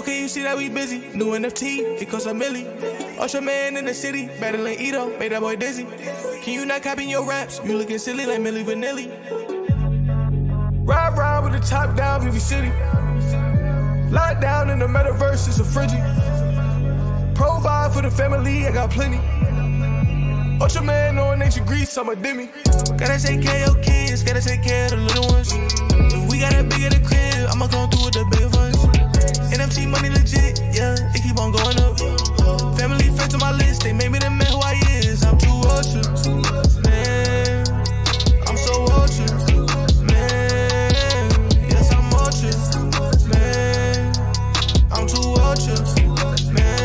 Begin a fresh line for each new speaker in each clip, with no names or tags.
can you see that we busy? New NFT, it costs a milli. Ultraman in the city, battling Ito, made that boy dizzy. Can you not copy your raps? You looking silly like Milli Vanilli. Ride with the top down, VeVe City. Locked down in the metaverse, it's a frigid. Provide for the family, I got plenty. Ultraman on ancient Greece, I'm a demi. Gotta take care of your kids, gotta take care of the little ones. If we got a big in the crib, I'ma come through with the big ones. NFT money legit, yeah, it keep on going up. Family friends on my list, they made me the man who I is. I'm too ultra, man. I'm so ultra, man. Yes, I'm ultra, man. I'm too ultra, man.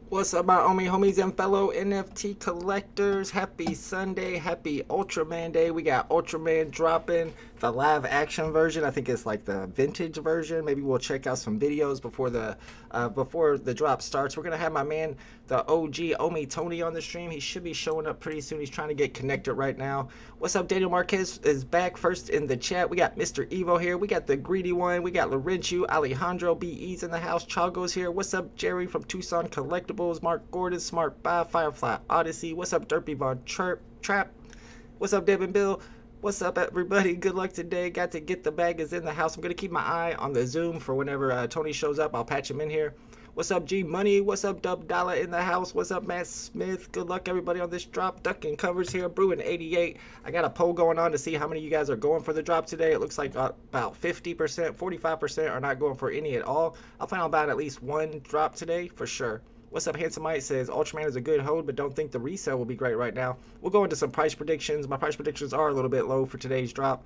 What's up, my OMI homies and fellow NFT collectors? Happy Sunday, happy Ultraman Day. We got Ultraman dropping the live action version. I think it's like the vintage version. Maybe we'll check out some videos before the drop starts. We're gonna have my man, the OG OMI Tony, on the stream. He should be showing up pretty soon. He's trying to get connected right now. What's up? Daniel Marquez is back first in the chat. We got Mr. Evo here. We got the Greedy One. We got Laurentiu, Alejandro BE's in the house. Chago's here. What's up, Jerry from Tucson Collectibles? Mark Gordon, Smart Buy, Firefly Odyssey. What's up, Derpy Von Trap? What's up, Deb and Bill? What's up, everybody? Good luck today. Got to get the bag is in the house. I'm going to keep my eye on the Zoom for whenever Tony shows up. I'll patch him in here. What's up, G Money? What's up, Dub Dollar in the house? What's up, Matt Smith? Good luck, everybody, on this drop. Ducking covers here. Brewing 88. I got a poll going on to see how many of you guys are going for the drop today. It looks like about 50%, 45% are not going for any at all. I'll plan on buying at least one drop today for sure. What's up, Handsomite says Ultraman is a good hold, but don't think the resale will be great right now. We'll go into some price predictions. My price predictions are a little bit low for today's drop.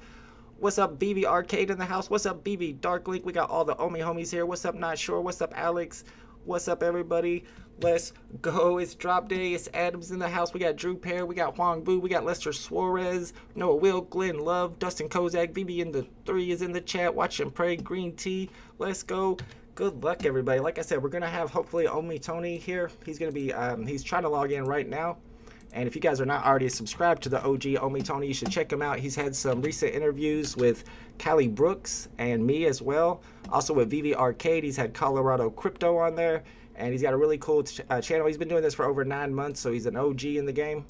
What's up, VeVe Arcade in the house? What's up, VeVe Dark Link? We got all the OMI homies here. What's up, Not Sure? What's up, Alex? What's up, everybody? Let's go. It's drop day. It's Adams in the house. We got Drew Pear. We got Huang Vu. We got Lester Suarez. Noah Will. Glenn Love. Dustin Kozak. VeVe in the 3 is in the chat. Watch and pray. Green Tea. Let's go. Good luck, everybody. Like I said, we're gonna have hopefully OMI Tony here. He's gonna be he's trying to log in right now. And if you guys are not already subscribed to the OG OMI Tony, you should check him out. He's had some recent interviews with Callie Brooks and me as well. Also with VeVe Arcade, he's had Colorado Crypto on there. And he's got a really cool channel. He's been doing this for over 9 months, so he's an OG in the game.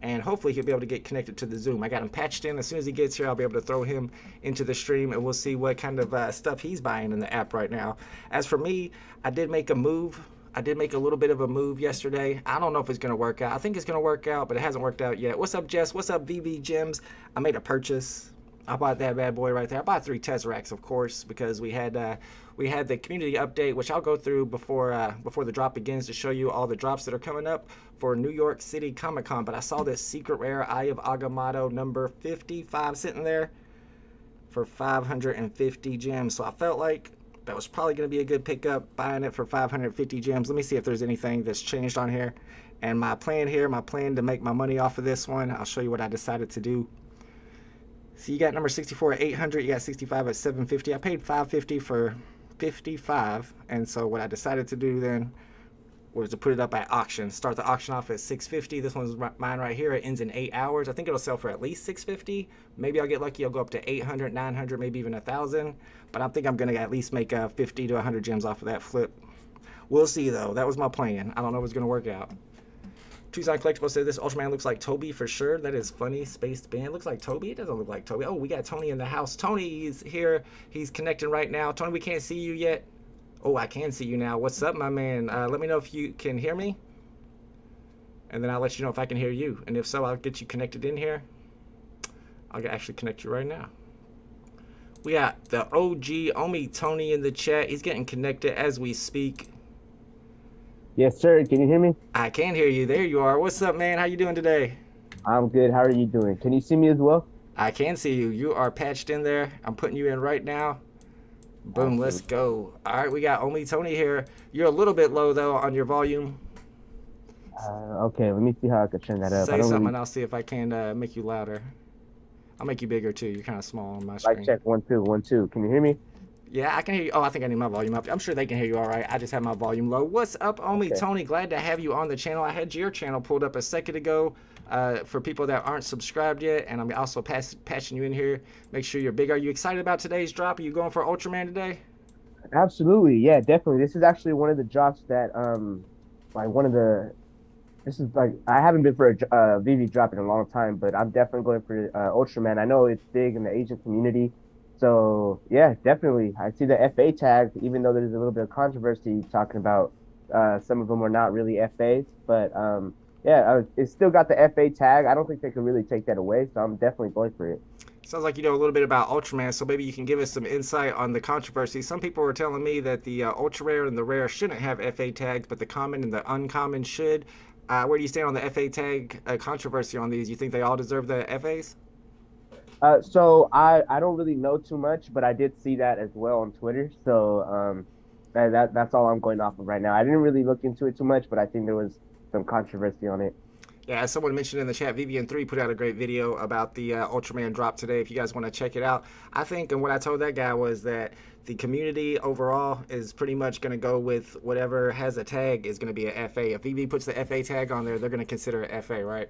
And hopefully he'll be able to get connected to the Zoom. I got him patched in. As soon as he gets here, I'll be able to throw him into the stream, and we'll see what kind of stuff he's buying in the app right now. As for me, I did make a move. I did make a little bit of a move yesterday. I don't know if it's going to work out. I think it's going to work out, but it hasn't worked out yet. What's up, Jess? What's up, VeVe Gems? I made a purchase. I bought that bad boy right there. I bought 3 Tesseracts, of course, because we had the community update, which I'll go through before the drop begins to show you all the drops that are coming up for New York City Comic Con. But I saw this secret rare Eye of Agamotto number 55 sitting there for 550 gems. So I felt like that was probably going to be a good pickup, buying it for 550 gems. Let me see if there's anything that's changed on here. And my plan to make my money off of this one, I'll show you what I decided to do. So you got number 64 at 800, you got 65 at 750. I paid 550 for 55, and so what I decided to do then was to put it up at auction. Start the auction off at 650. This one's mine right here. It ends in 8 hours. I think it'll sell for at least 650. Maybe I'll get lucky. I'll go up to 800, 900, maybe even 1,000. But I think I'm gonna at least make 50 to 100 gems off of that flip. We'll see though. That was my plan. I don't know if it's gonna work out. Tucson Collectible said this Ultraman looks like Toby for sure. That is funny. Spaced Band. It looks like Toby. It doesn't look like Toby. Oh, we got Tony in the house. Tony is here. He's connecting right now. Tony, we can't see you yet. Oh, I can see you now. What's up, my man? Let me know if you can hear me. And then I'll let you know if I can hear you. And if so, I'll get you connected in here. I'll actually connect you right now. We got the OG OMI Tony in the chat. He's getting connected as we speak.
Yes, sir. Can you hear me?
I can hear you. There you are. What's up, man? How you doing today?
I'm good. How are you doing? Can you see me as well?
I can see you. You are patched in there. I'm putting you in right now. Boom. Let's go. All right. We got OMI Tony here. You're a little bit low, though, on your volume.
Okay. Let me see how I can turn that up.
Say something, and I'll see if I can make you louder. I'll make you bigger, too. You're kind of small on my screen.
Mic check. 1 2 1 2. Can you hear me?
Yeah, I can hear you. Oh, I think I need my volume up. I'm sure they can hear you all right. I just have my volume low. What's up, Omi?
Okay.
Tony, glad to have you on the channel. I had your channel pulled up a second ago for people that aren't subscribed yet, and I'm also patching you in here. Make sure you're big. Are you excited about today's drop? Are you going for Ultraman today?
Absolutely. Yeah, definitely. This is actually one of the drops that like one of the this is like I haven't been for a VeVe drop in a long time, but I'm definitely going for Ultraman. I know it's big in the Asian community. So yeah, definitely. I see the FA tag, even though there's a little bit of controversy talking about some of them are not really FAs, but yeah, it's still got the FA tag. I don't think they could really take that away, so I'm definitely going for it.
Sounds like you know a little bit about Ultraman, so maybe you can give us some insight on the controversy. Some people were telling me that the ultra rare and the rare shouldn't have FA tags, but the common and the uncommon should. Where do you stand on the FA tag controversy on these? You think they all deserve the FAs?
So I don't really know too much, but I did see that as well on Twitter. So that's all I'm going off of right now. I didn't really look into it too much, but I think there was some controversy on it.
Yeah, as someone mentioned in the chat, Vivian3 put out a great video about the Ultraman drop today. If you guys want to check it out, I think, and what I told that guy was that the community overall is pretty much going to go with whatever has a tag is going to be a FA. If VeVe puts the FA tag on there, they're going to consider it FA, right?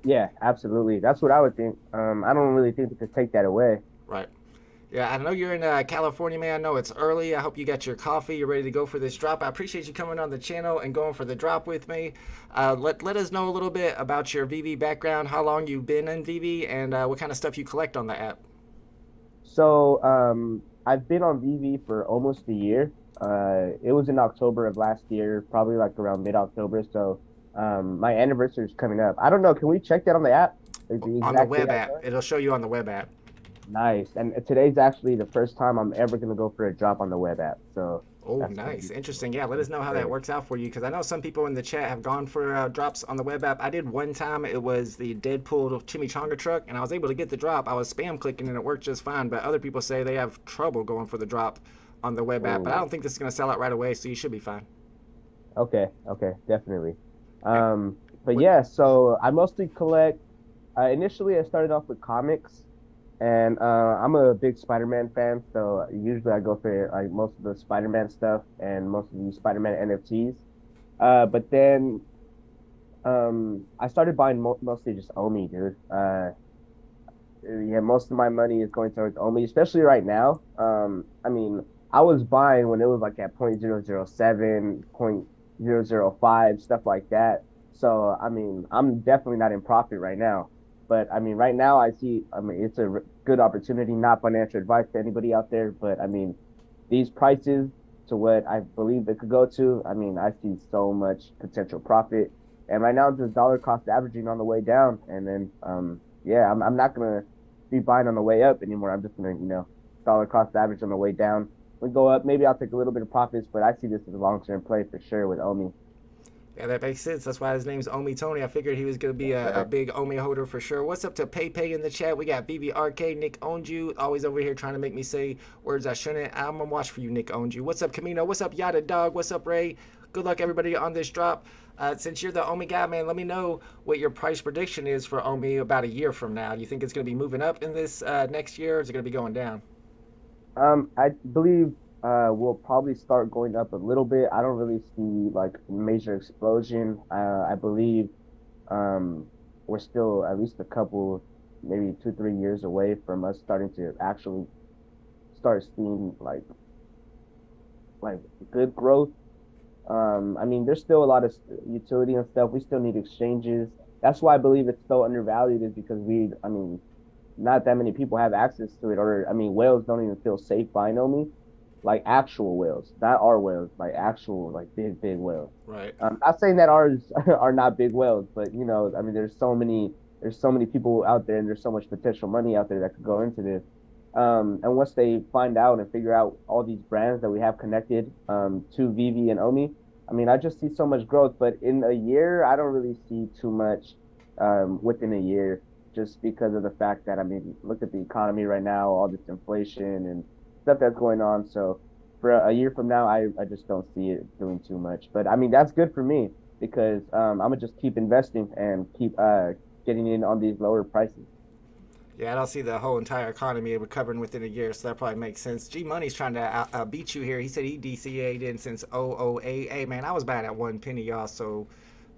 Yeah, absolutely. That's what I would think. I don't really think they could take that away.
Right. Yeah, I know you're in California, man. I know it's early. I hope you got your coffee. You're ready to go for this drop. I appreciate you coming on the channel and going for the drop with me. Let us know a little bit about your VeVe background, how long you've been in VeVe, and what kind of stuff you collect on the app.
So I've been on VeVe for almost a year. It was in October of last year, probably like around mid-October. So my anniversary is coming up. I don't know. Can we check that on the app? Like
On the web app. It'll show you on the web app.
Nice. And today's actually the first time I'm ever going to go for a drop on the web app. So
oh, nice. Interesting. Yeah, let us know how that works out for you, because I know some people in the chat have gone for drops on the web app. I did one time. It was the Deadpool chimichanga truck, and I was able to get the drop. I was spam clicking, and it worked just fine, but other people say they have trouble going for the drop on the web app. But I don't think this is going to sell out right away, so you should be fine.
Okay, definitely. But yeah, so I mostly collect. Initially, I started off with comics. And I'm a big Spider-Man fan, so usually I go for like most of the Spider-Man stuff and most of the Spider-Man NFTs. But then I started buying mostly just OMI, dude. Yeah, most of my money is going towards OMI, especially right now. I mean, I was buying when it was like at 0.007, 0.005, stuff like that. So, I mean, I'm definitely not in profit right now. But I mean, right now I mean, it's a good opportunity, not financial advice to anybody out there. But I mean, these prices to what I believe they could go to, I mean, I see so much potential profit. And right now, just dollar cost averaging on the way down. And then, yeah, I'm not going to be buying on the way up anymore. I'm just going to, dollar cost average on the way down. We go up, maybe I'll take a little bit of profits, but I see this as a long-term play for sure with OMI.
Yeah, that makes sense. That's why his name's Omi Tony. I figured he was going to be a big Omi holder for sure. What's up to PayPay in the chat? We got BB Arcade, Nick Owned You, always over here trying to make me say words I shouldn't. I'm going to watch for you, Nick Owned You. What's up, Camino? What's up, Yada Dog? What's up, Ray? Good luck, everybody, on this drop. Since you're the Omi guy, man, let me know what your price prediction is for Omi about a year from now. Do you think it's going to be moving up in this next year, or is it going to be going down?
I believe we'll probably start going up a little bit. I don't really see like major explosion. I believe we're still at least a couple, maybe 2-3 years away from us starting to actually start seeing like good growth. I mean, there's still a lot of utility and stuff. We still need exchanges. That's why I believe it's so undervalued, is because I mean, not that many people have access to it, or I mean, whales don't even feel safe buying OMI. Like actual whales, not our whales, like actual, like big whales.
Right.
Not saying that ours are not big whales, but I mean, there's so many people out there, and there's so much potential money out there that could go into this. And once they find out and figure out all these brands that we have connected to VeVe and OMI, I mean, I just see so much growth. But in a year, I don't really see too much within a year, just because of the fact that, I mean, look at the economy right now, all this inflation and stuff that's going on. So for a year from now, I just don't see it doing too much. But I mean, that's good for me, because I'm gonna just keep investing and keep getting in on these lower prices.
Yeah, I don't see the whole entire economy recovering within a year, so that probably makes sense. G Money's trying to beat you here. He said he DCA'd in since 008. Hey, man, I was buying at 1 penny, y'all, so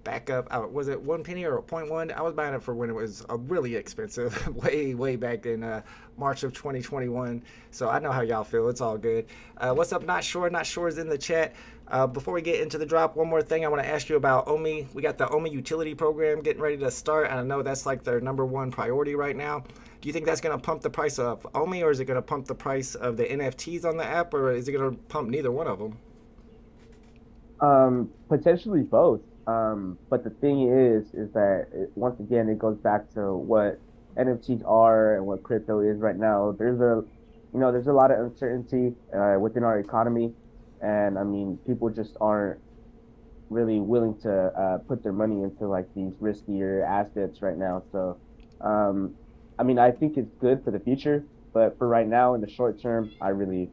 back up. Was it 1 penny or .1? I was buying it for when it was really expensive, way back in March of 2021. So I know how y'all feel. It's all good. What's up, Not Sure? Not Sure is in the chat. Before we get into the drop, one more thing I want to ask you about OMI. We got the OMI utility program getting ready to start, and I know that's like their #1 priority right now. Do you think that's going to pump the price of OMI, or is it going to pump the price of the NFTs on the app, or is it going to pump neither one of them?
Potentially both. But the thing is that once again, it goes back to what NFTs are and what crypto is right now. There's a lot of uncertainty within our economy, and I mean, people just aren't really willing to put their money into like these riskier assets right now. So, I mean, I think it's good for the future, but for right now, in the short term, I don't really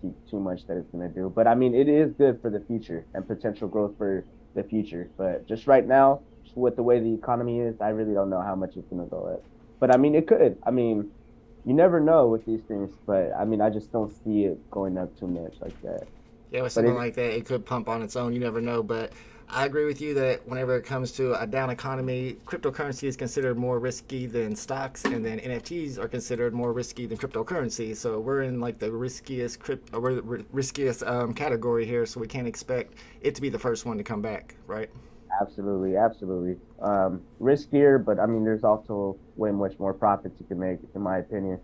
see too much that it's going to do. But I mean, it is good for the future and potential growth for the future. But just right now, with the way the economy is, I really don't know how much it's going to go at. But I mean, it could. I mean, you never know with these things. But I mean, I just don't see it going up too much like that.
Yeah, with something like that, it could pump on its own. You never know. But I agree with you that whenever it comes to a down economy, cryptocurrency is considered more risky than stocks, and then NFTs are considered more risky than cryptocurrency. So we're in like the riskiest category here, so we can't expect it to be the first one to come back, right?
Absolutely, absolutely. Riskier, but I mean, there's also way much more profits you can make, in my opinion.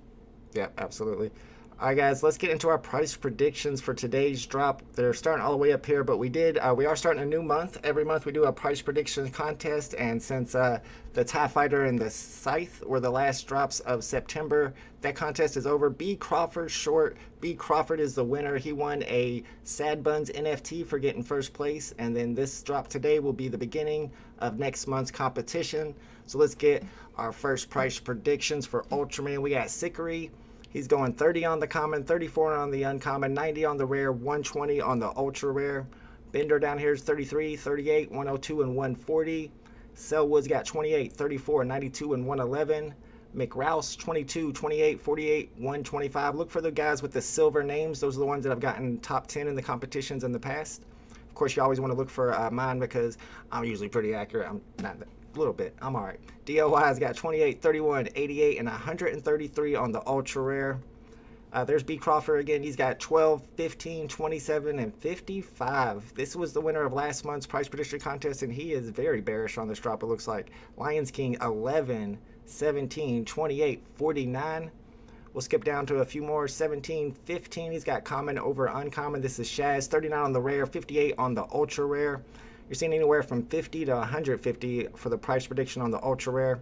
Yeah, absolutely. All right, guys, let's get into our price predictions for today's drop. They're starting all the way up here, but we are starting a new month. Every month we do a price prediction contest, and since the TIE Fighter and the Scythe were the last drops of September, that contest is over. B. Crawford short. B. Crawford is the winner. He won a Sad Buns NFT for getting first place, and then this drop today will be the beginning of next month's competition. So let's get our first price predictions for Ultraman. We got Sickery. He's going 30 on the common, 34 on the uncommon, 90 on the rare, 120 on the ultra rare. Bender down here is 33, 38, 102, and 140. Selwood's got 28, 34, 92, and 111. McRouse, 22, 28, 48, 125. Look for the guys with the silver names. Those are the ones that have gotten top 10 in the competitions in the past. Of course, you always want to look for mine because I'm usually pretty accurate. I'm not a little bit. I'm all right. DOI's got 28, 31, 88, and 133 on the ultra rare. There's B. Crawford again. He's got 12, 15, 27, and 55. This was the winner of last month's price prediction contest, and he is very bearish on this drop, it looks like. Lions King, 11, 17, 28, 49. We'll skip down to a few more. 17, 15. He's got common over uncommon. This is Shaz. 39 on the rare, 58 on the ultra rare. You're seeing anywhere from 50 to 150 for the price prediction on the ultra rare.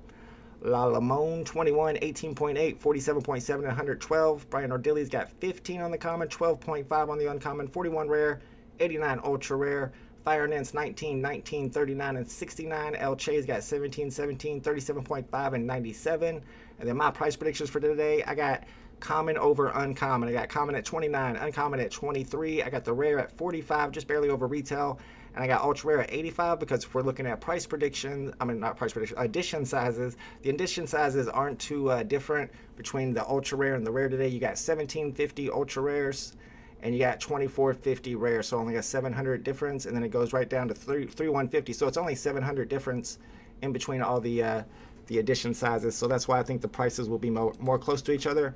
La Lamone, 21, 18.8, 47.7, and 112. Brian Ordilli's got 15 on the common, 12.5 on the uncommon, 41 rare, 89 ultra rare. Fire Nance, 19, 19, 39, and 69. El Che's got 17, 17, 37.5, and 97. And then my price predictions for today, I got common over uncommon. I got common at 29, uncommon at 23. I got the rare at 45, just barely over retail. And I got ultra rare at 85 because if we're looking at price prediction, I mean not price prediction, addition sizes, the addition sizes aren't too different between the ultra rare and the rare today. You got 1750 ultra rares and you got 2450 rare, so only a 700 difference, and then it goes right down to 3150. So it's only 700 difference in between all the addition sizes. So that's why I think the prices will be more close to each other.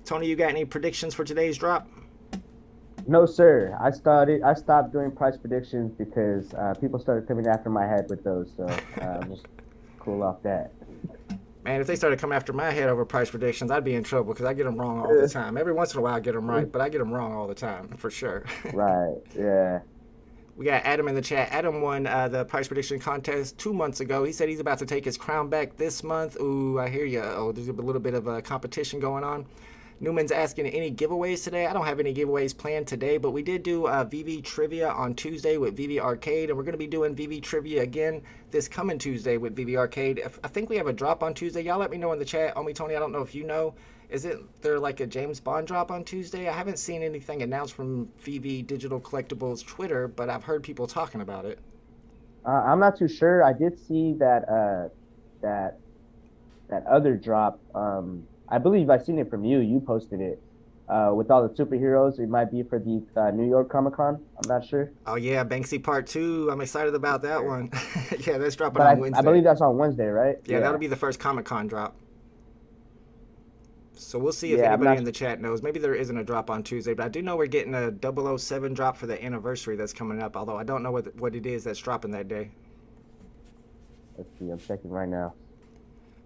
Tony, you got any predictions for today's drop?
No, sir. I stopped doing price predictions because people started coming after my head with those. So just cool off that.
Man, if they started coming after my head over price predictions, I'd be in trouble because I get them wrong all the time. Every once in a while I get them right, but I get them wrong all the time, for sure.
Right, yeah.
We got Adam in the chat. Adam won the price prediction contest 2 months ago. He said he's about to take his crown back this month. Ooh, I hear you. Oh, there's a little bit of a competition going on. Newman's asking any giveaways today. I don't have any giveaways planned today, but we did do VeVe Trivia on Tuesday with VeVe Arcade, and we're going to be doing VeVe Trivia again this coming Tuesday with VeVe Arcade. I think we have a drop on Tuesday. Y'all let me know in the chat. Omi, Tony, I don't know if you know. Is it there like a James Bond drop on Tuesday? I haven't seen anything announced from VeVe Digital Collectibles Twitter, but I've heard people talking about it.
I'm not too sure. I did see that that other drop. I believe I seen it from you. You posted it with all the superheroes. It might be for the New York Comic Con. I'm not sure.
Oh yeah, Banksy Part 2. I'm excited about that one. Yeah, that's dropping
But
on Wednesday.
I believe that's on Wednesday, right?
Yeah, that'll be the first Comic Con drop. So we'll see if anybody in the chat knows. Maybe there isn't a drop on Tuesday, but I do know we're getting a 007 drop for the anniversary that's coming up, although I don't know what it is that's dropping that day.
Let's see, I'm checking right now.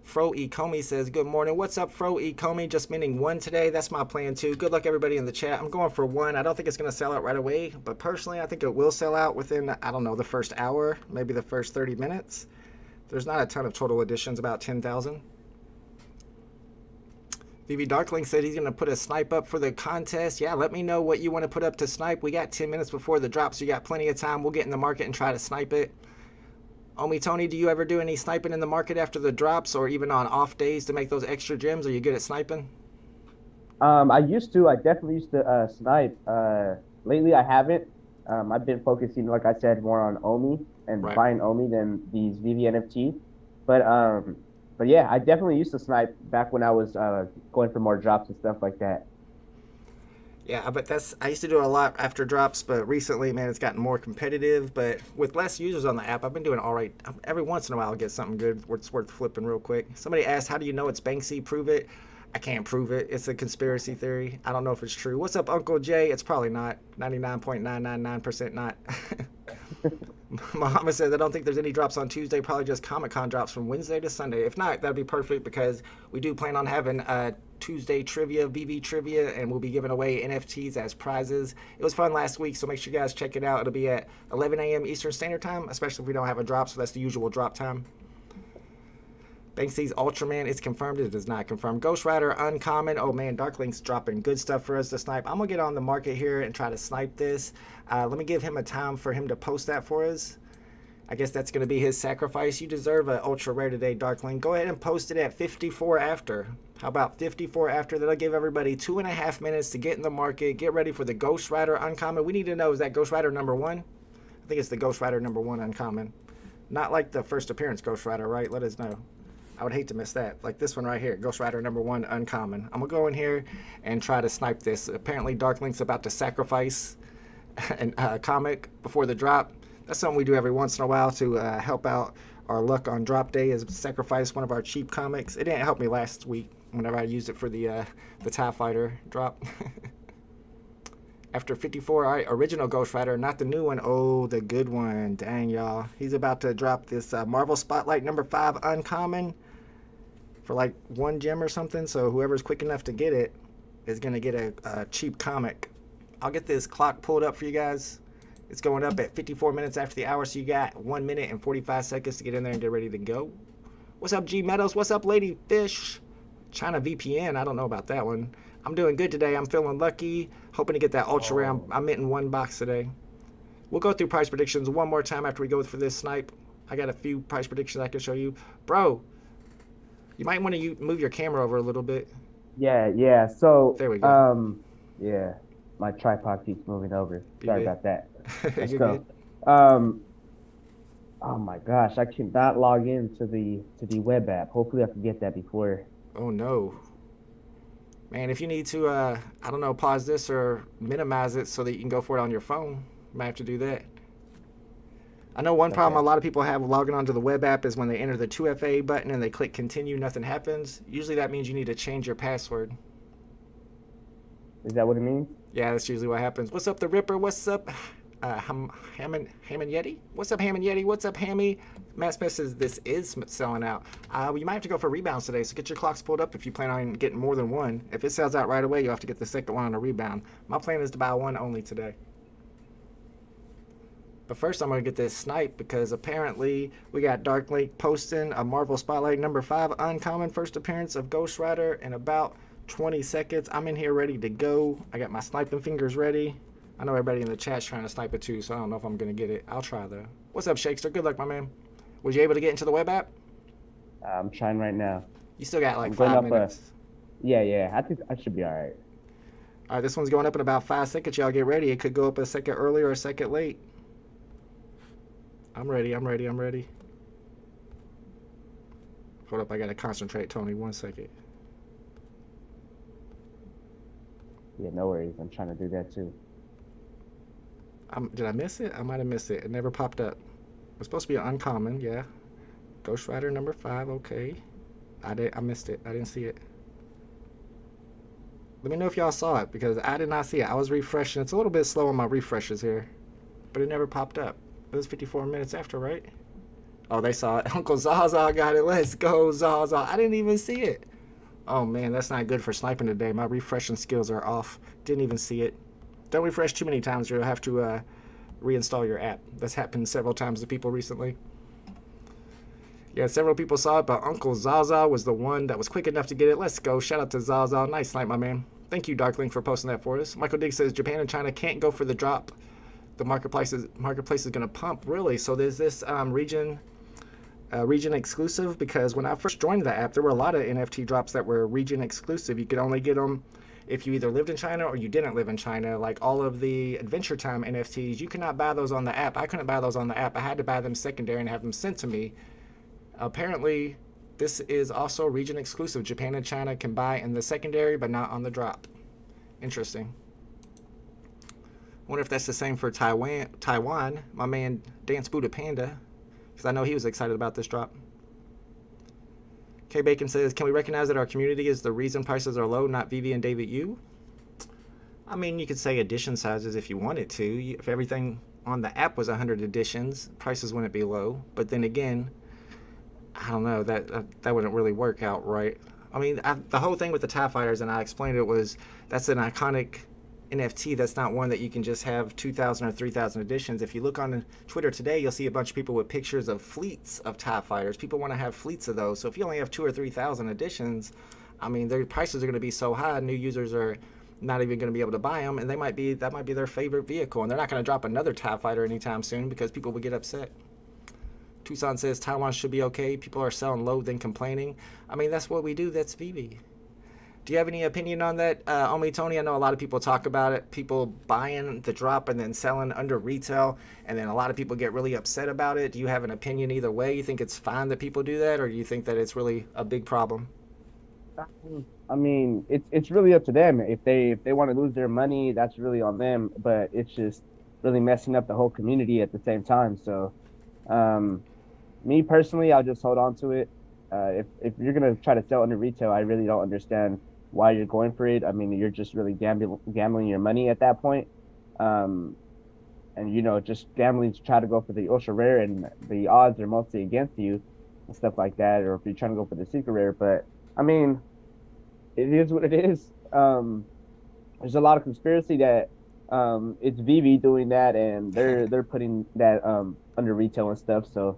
Fro E. Comey says, good morning. What's up, Fro E. Comey? Just meaning 1 today. That's my plan, too. Good luck, everybody in the chat. I'm going for 1. I don't think it's going to sell out right away, but personally, I think it will sell out within, I don't know, the first hour, maybe the first 30 minutes. There's not a ton of total editions, about 10,000. VeVe Darkling said he's going to put a snipe up for the contest. Yeah, let me know what you want to put up to snipe. We got 10 minutes before the drop, so you got plenty of time. We'll get in the market and try to snipe it. Omi Tony, do you ever do any sniping in the market after the drops or even on off days to make those extra gems? Are you good at sniping?
I used to. I definitely used to snipe. Lately, I haven't. I've been focusing, like I said, more on OMI and buying OMI than these VeVe NFT. But yeah, I definitely used to snipe back when I was going for more drops and stuff like that.
Yeah, but I used to do it a lot after drops, but recently, man, it's gotten more competitive. But with less users on the app, I've been doing all right. Every once in a while, I'll get something good where it's worth flipping real quick. Somebody asked, how do you know it's Banksy? Prove it. I can't prove it. It's a conspiracy theory. I don't know if it's true. What's up, Uncle Jay? It's probably not. 99.999% not. Muhammad says, I don't think there's any drops on Tuesday, probably just Comic-Con drops from Wednesday to Sunday. If not, that'd be perfect because we do plan on having Tuesday trivia, VeVe trivia, and we'll be giving away NFTs as prizes. It was fun last week, so make sure you guys check it out. It'll be at 11 a.m. Eastern Standard Time, especially if we don't have a drop, so that's the usual drop time. Banksy's Ultraman is confirmed. It is not confirmed. Ghost Rider Uncommon. Oh man, Darklink's dropping good stuff for us to snipe. I'm going to get on the market here and try to snipe this. Let me give him a time for him to post that for us. I guess that's going to be his sacrifice. You deserve an ultra rare today, Darklink. Go ahead and post it at 54 after. How about 54 after? That'll give everybody 2.5 minutes to get in the market. Get ready for the Ghost Rider Uncommon. We need to know, is that Ghost Rider number 1? I think it's the Ghost Rider number 1 Uncommon. Not like the first appearance Ghost Rider, right? Let us know. I would hate to miss that. Like this one right here, Ghost Rider number 1 Uncommon. I'm going to go in here and try to snipe this. Apparently Darklink's about to sacrifice a comic before the drop. That's something we do every once in a while to help out our luck on drop day, is sacrifice one of our cheap comics. It didn't help me last week whenever I used it for the TIE Fighter drop. After 54, all right, original Ghost Rider, not the new one. Oh, the good one. Dang, y'all. He's about to drop this Marvel Spotlight number 5 Uncommon for like 1 gem or something. So whoever's quick enough to get it is going to get a cheap comic. I'll get this clock pulled up for you guys. It's going up at 54 minutes after the hour, so you got 1 minute and 45 seconds to get in there and get ready to go. What's up, G Meadows? What's up, Lady Fish? China VPN, I don't know about that one. I'm doing good today. I'm feeling lucky. Hoping to get that ultra rare. I'm hitting 1 box today. We'll go through price predictions one more time after we go for this snipe. I got a few price predictions I can show you. Bro, you might want to move your camera over a little bit.
Yeah. So
there we go.
Yeah, my tripod keeps moving over. Sorry about that. Let's go. Oh my gosh, I cannot log into the web app. Hopefully I can get that before.
Oh no. Man, if you need to, I don't know, pause this or minimize it so that you can go for it on your phone, you might have to do that. I know one problem a lot of people have logging onto the web app is when they enter the 2FA button and they click continue, nothing happens. Usually that means you need to change your password.
Is that what it means?
Yeah, that's usually what happens. What's up, The Ripper? What's up, Hammond Yeti? What's up, Hammond Yeti? What's up, Hammy? Matt Smith says this is selling out. You might have to go for rebounds today, so get your clocks pulled up if you plan on getting more than 1. If it sells out right away, you'll have to get the second one on a rebound. My plan is to buy 1 only today. But first, I'm going to get this snipe because apparently we got Darklink posting a Marvel Spotlight number 5 Uncommon first appearance of Ghost Rider in about 20 seconds. I'm in here ready to go. I got my sniping fingers ready. I know everybody in the chat's trying to snipe it too, so I don't know if I'm going to get it. I'll try though. What's up, Shakester? Good luck, my man. Was you able to get into the web app?
I'm trying right now.
You still got like 5 minutes.
Yeah. I think I should be all right.
All right, this one's going up in about 5 seconds. Y'all get ready. It could go up a second early or a second late. I'm ready. Hold up, I gotta concentrate, Tony. 1 second.
Yeah, no worries. I'm trying to do that too.
Did I miss it? I might have missed it. It never popped up. It's supposed to be an uncommon, yeah. Ghost Rider number 5, okay. I missed it. I didn't see it. Let me know if y'all saw it, because I did not see it. I was refreshing. It's a little bit slow on my refreshes here, but it never popped up. It was 54 minutes after, right? Oh, they saw it. Uncle Zaza got it. Let's go, Zaza. I didn't even see it. Oh, man, that's not good for sniping today. My refreshing skills are off. Didn't even see it. Don't refresh too many times or you'll have to reinstall your app. That's happened several times to people recently. Yeah, several people saw it, but Uncle Zaza was the one that was quick enough to get it. Let's go. Shout out to Zaza. Nice snipe, my man. Thank you, Darklink, for posting that for us. Michael Diggs says Japan and China can't go for the drop. The marketplace is going to pump. Really? So there's this region exclusive, because when I first joined the app, there were a lot of NFT drops that were region exclusive. You could only get them if you either lived in China or you didn't live in China. Like all of the Adventure Time NFTs, you could not buy those on the app. I couldn't buy those on the app. I had to buy them secondary and have them sent to me. Apparently, this is also region exclusive. Japan and China can buy in the secondary, but not on the drop. Interesting. Wonder if that's the same for Taiwan. My man Dance Buddha Panda, because I know he was excited about this drop. K Bacon says, can we recognize that our community is the reason prices are low, not VeVe and David Yu? I mean, you could say edition sizes if you wanted to. If everything on the app was 100 editions, prices wouldn't be low. But then again, I don't know, that wouldn't really work out right. I mean, the whole thing with the TIE Fighters, and I explained it, was that's an iconic NFT. That's not one that you can just have 2,000 or 3,000 editions. If you look on Twitter today, you'll see a bunch of people with pictures of fleets of TIE Fighters. People want to have fleets of those. So if you only have 2,000 or 3,000 editions, I mean, their prices are going to be so high, new users are not even going to be able to buy them, and that might be their favorite vehicle. And they're not going to drop another TIE Fighter anytime soon because people would get upset. Tucson says Taiwan should be okay. People are selling low, then complaining. I mean, that's what we do. That's VeVe. Do you have any opinion on that, OMI Tony? I know a lot of people talk about it. People buying the drop and then selling under retail, and then a lot of people get really upset about it. Do you have an opinion either way? You think it's fine that people do that, or do you think that it's really a big problem?
I mean, it's really up to them. If they want to lose their money, that's really on them. But it's just really messing up the whole community at the same time. So, me personally, I'll just hold on to it. If you're gonna try to sell under retail, I really don't understand why you're going for it. I mean, you're just really gambling your money at that point. And just gambling to try to go for the ultra rare, and the odds are mostly against you and stuff like that. Or if you're trying to go for the secret rare, but I mean, it is what it is. There's a lot of conspiracy that it's VeVe doing that, and they're putting that under retail and stuff. So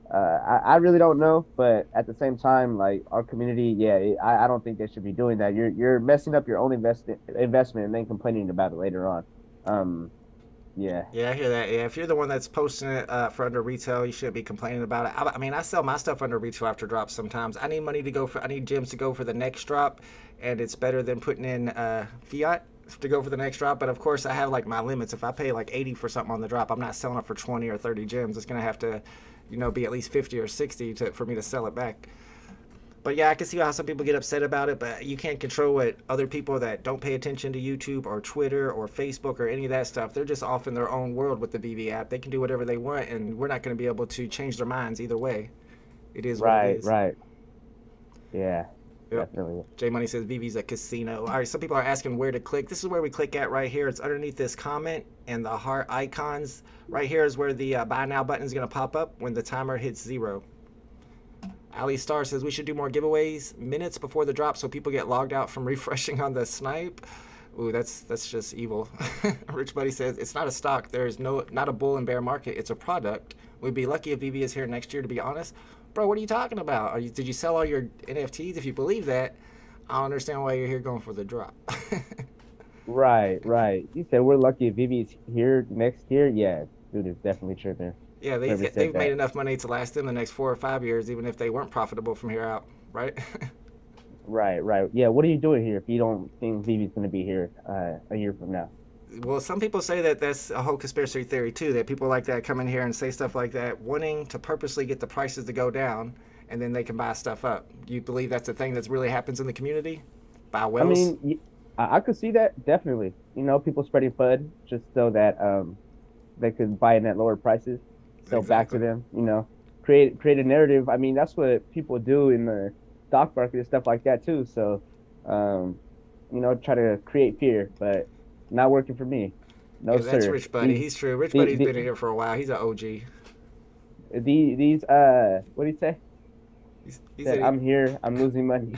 I really don't know, but at the same time, like our community, yeah, I don't think they should be doing that. You're messing up your own investment and then complaining about it later on. Yeah.
Yeah, I hear that. Yeah, if you're the one that's posting it for under retail, you shouldn't be complaining about it. I mean, I sell my stuff under retail after drops sometimes. I need money to go for, I need gems to go for the next drop, and it's better than putting in fiat to go for the next drop. But of course, I have like my limits. If I pay like 80 for something on the drop, I'm not selling it for 20 or 30 gems. It's gonna have to, be at least 50 or 60 for me to sell it back. But yeah, I can see how some people get upset about it, but you can't control what other people that don't pay attention to YouTube or Twitter or Facebook or any of that stuff. They're just off in their own world with the VeVe app. They can do whatever they want, and we're not going to be able to change their minds either way. It is what it is.
Right. Yeah,
yep.
Definitely.
J Money says VeVe's a casino. All right, some people are asking where to click. This is where we click at right here. It's underneath this comment and the heart icons. Right here is where the buy now button is going to pop up when the timer hits 0. Ali Star says we should do more giveaways minutes before the drop so people get logged out from refreshing on the snipe. Ooh, that's just evil. Rich Buddy says it's not a stock. There is not a bull and bear market. It's a product. We'd be lucky if VeVe is here next year, to be honest. Bro, what are you talking about? Did you sell all your NFTs? If you believe that, I don't understand why you're here going for the drop.
Right. You said we're lucky if VeVe is here next year. Yeah, dude, it's definitely true there.
Yeah, they've made enough money to last them the next 4 or 5 years, even if they weren't profitable from here out, right?
Right. Yeah, what are you doing here if you don't think VeVe's going to be here a year from now?
Well, some people say that that's a whole conspiracy theory, too, that people like that come in here and say stuff like that, wanting to purposely get the prices to go down and then they can buy stuff up. Do you believe that's a thing that really happens in the community? Buy
I
whales?
mean, I could see that definitely. You know, people spreading FUD just so that they could buy it at lower prices, sell back to
Exactly.
them. You know, create a narrative. I mean, that's what people do in the stock market and stuff like that too. So, um, you know, try to create fear, but not working for me. No,
Yeah, that's
sir.
Rich Buddy. He's true. Rich
The,
Buddy's
the,
been here for a while. He's an OG.
these what do you say?
He
Said
said he.
I'm here, I'm losing money.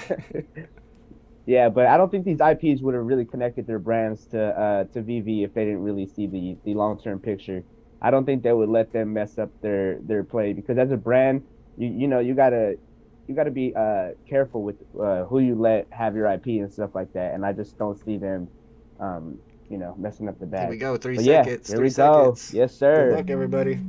Yeah, but I don't think these IPs would have really connected their brands to VeVe if they didn't really see the long-term picture. I don't think they would let them mess up their play because as a brand, you know you gotta be careful with who you let have your IP and stuff like that. And I just don't see them messing up the
Here we
bag.
go. Three
But yeah,
seconds.
here
Three
we go.
seconds.
Yes,
Good
sir.
luck, everybody.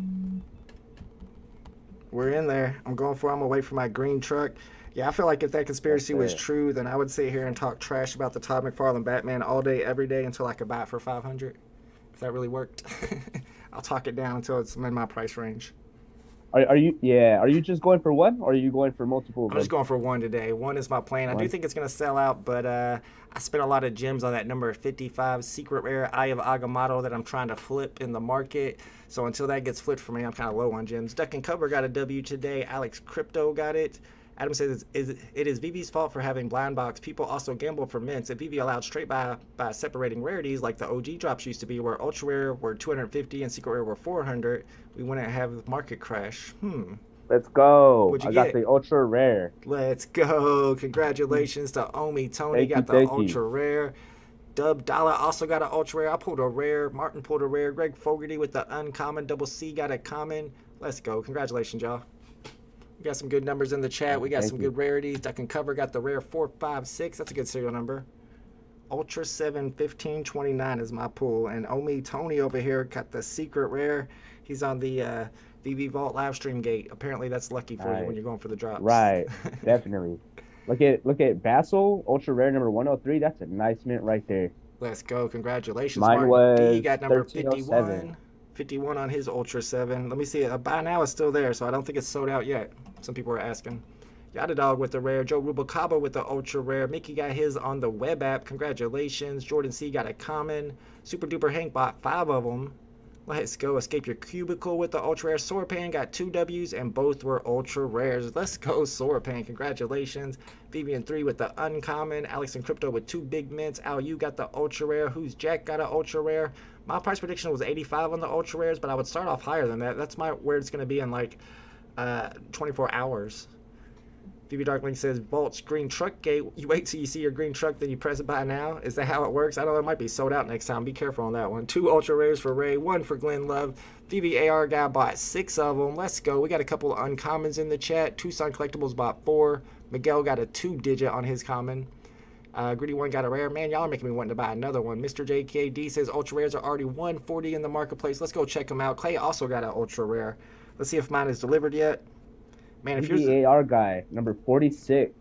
We're in there. I'm gonna wait for my green truck. Yeah, I feel like if that
Yes,
conspiracy was
sir.
true, then I would sit here and talk trash about the Todd McFarlane Batman all day, every day until I could buy it for 500. If that really worked, I'll talk it down until it's in my price range.
Are you just going for one or are you going for multiple of
I'm just
them?
going for one today. One is my plan. I do
One.
think it's going to sell out, but I spent a lot of gems on that number 55 secret rare Eye of Agamotto that I'm trying to flip in the market. So until that gets flipped for me, I'm kind of low on gems. Duck and Cover got a W today. Alex Crypto got it. Adam says it is VeVe's fault for having Blindbox. People also gamble for mints. If VeVe allowed straight by separating rarities like the OG drops used to be, where ultra rare were 250 and secret rare were 400, we wouldn't have market crash.
Let's go.
What'd you
I got
get?
the ultra rare.
Let's go. Congratulations to OMI. Tony
Thank you,
got the
thank you.
ultra rare. Dub Dollar also got an ultra rare. I pulled a rare. Martin pulled a rare. Greg Fogarty with the uncommon. Double C got a common. Let's go. Congratulations, y'all. We got some good numbers in the chat. We got
Thank
some
you.
good rarities. Duck and Cover got the rare 456. That's a good serial number. Ultra 7 1529 is my pool. And Omi Tony over here got the secret rare. He's on the VV Vault live stream gate. Apparently that's lucky for you when you're going for the drops.
Right. Definitely. Look at Basil, ultra rare number 103. That's a nice mint right there.
Let's go. Congratulations.
Mine
Martin D
was
got number
1307.
51. 51 on his Ultra 7. Let me see. Buy now is still there, so I don't think it's sold out yet. Some people are asking. Yada Dog with the rare. Joe Rubalcaba with the ultra rare. Mickey got his on the web app. Congratulations. Jordan C got a common. Super Duper Hank bought 5 of them. Let's go. Escape Your Cubicle with the ultra rare. Sorpan got 2 W's and both were ultra rares. Let's go, Sorpan. Congratulations. Vivian 3 with the uncommon. Alex and Crypto with 2 big mints. Al, you got the ultra rare. Who's Jack got an ultra rare. My price prediction was 85 on the ultra rares, but I would start off higher than that. That's where it's going to be in like 24 hours. VB Darkling says, Vault's green truck gate. You wait till you see your green truck, then you press it buy now. Is that how it works? I don't know. It might be sold out next time. Be careful on that one. 2 ultra rares for Ray, 1 for Glenn Love. VBAR guy bought 6 of them. Let's go. We got a couple of uncommons in the chat. Tucson Collectibles bought 4. Miguel got a 2-digit on his common. Gritty One got a rare. Man, y'all are making me want to buy another one. Mr. JKD says ultra rares are already 140 in the marketplace. Let's go check them out. Clay also got an ultra rare. Let's see if mine is delivered yet. Man, if yours...
VAR guy, number 46,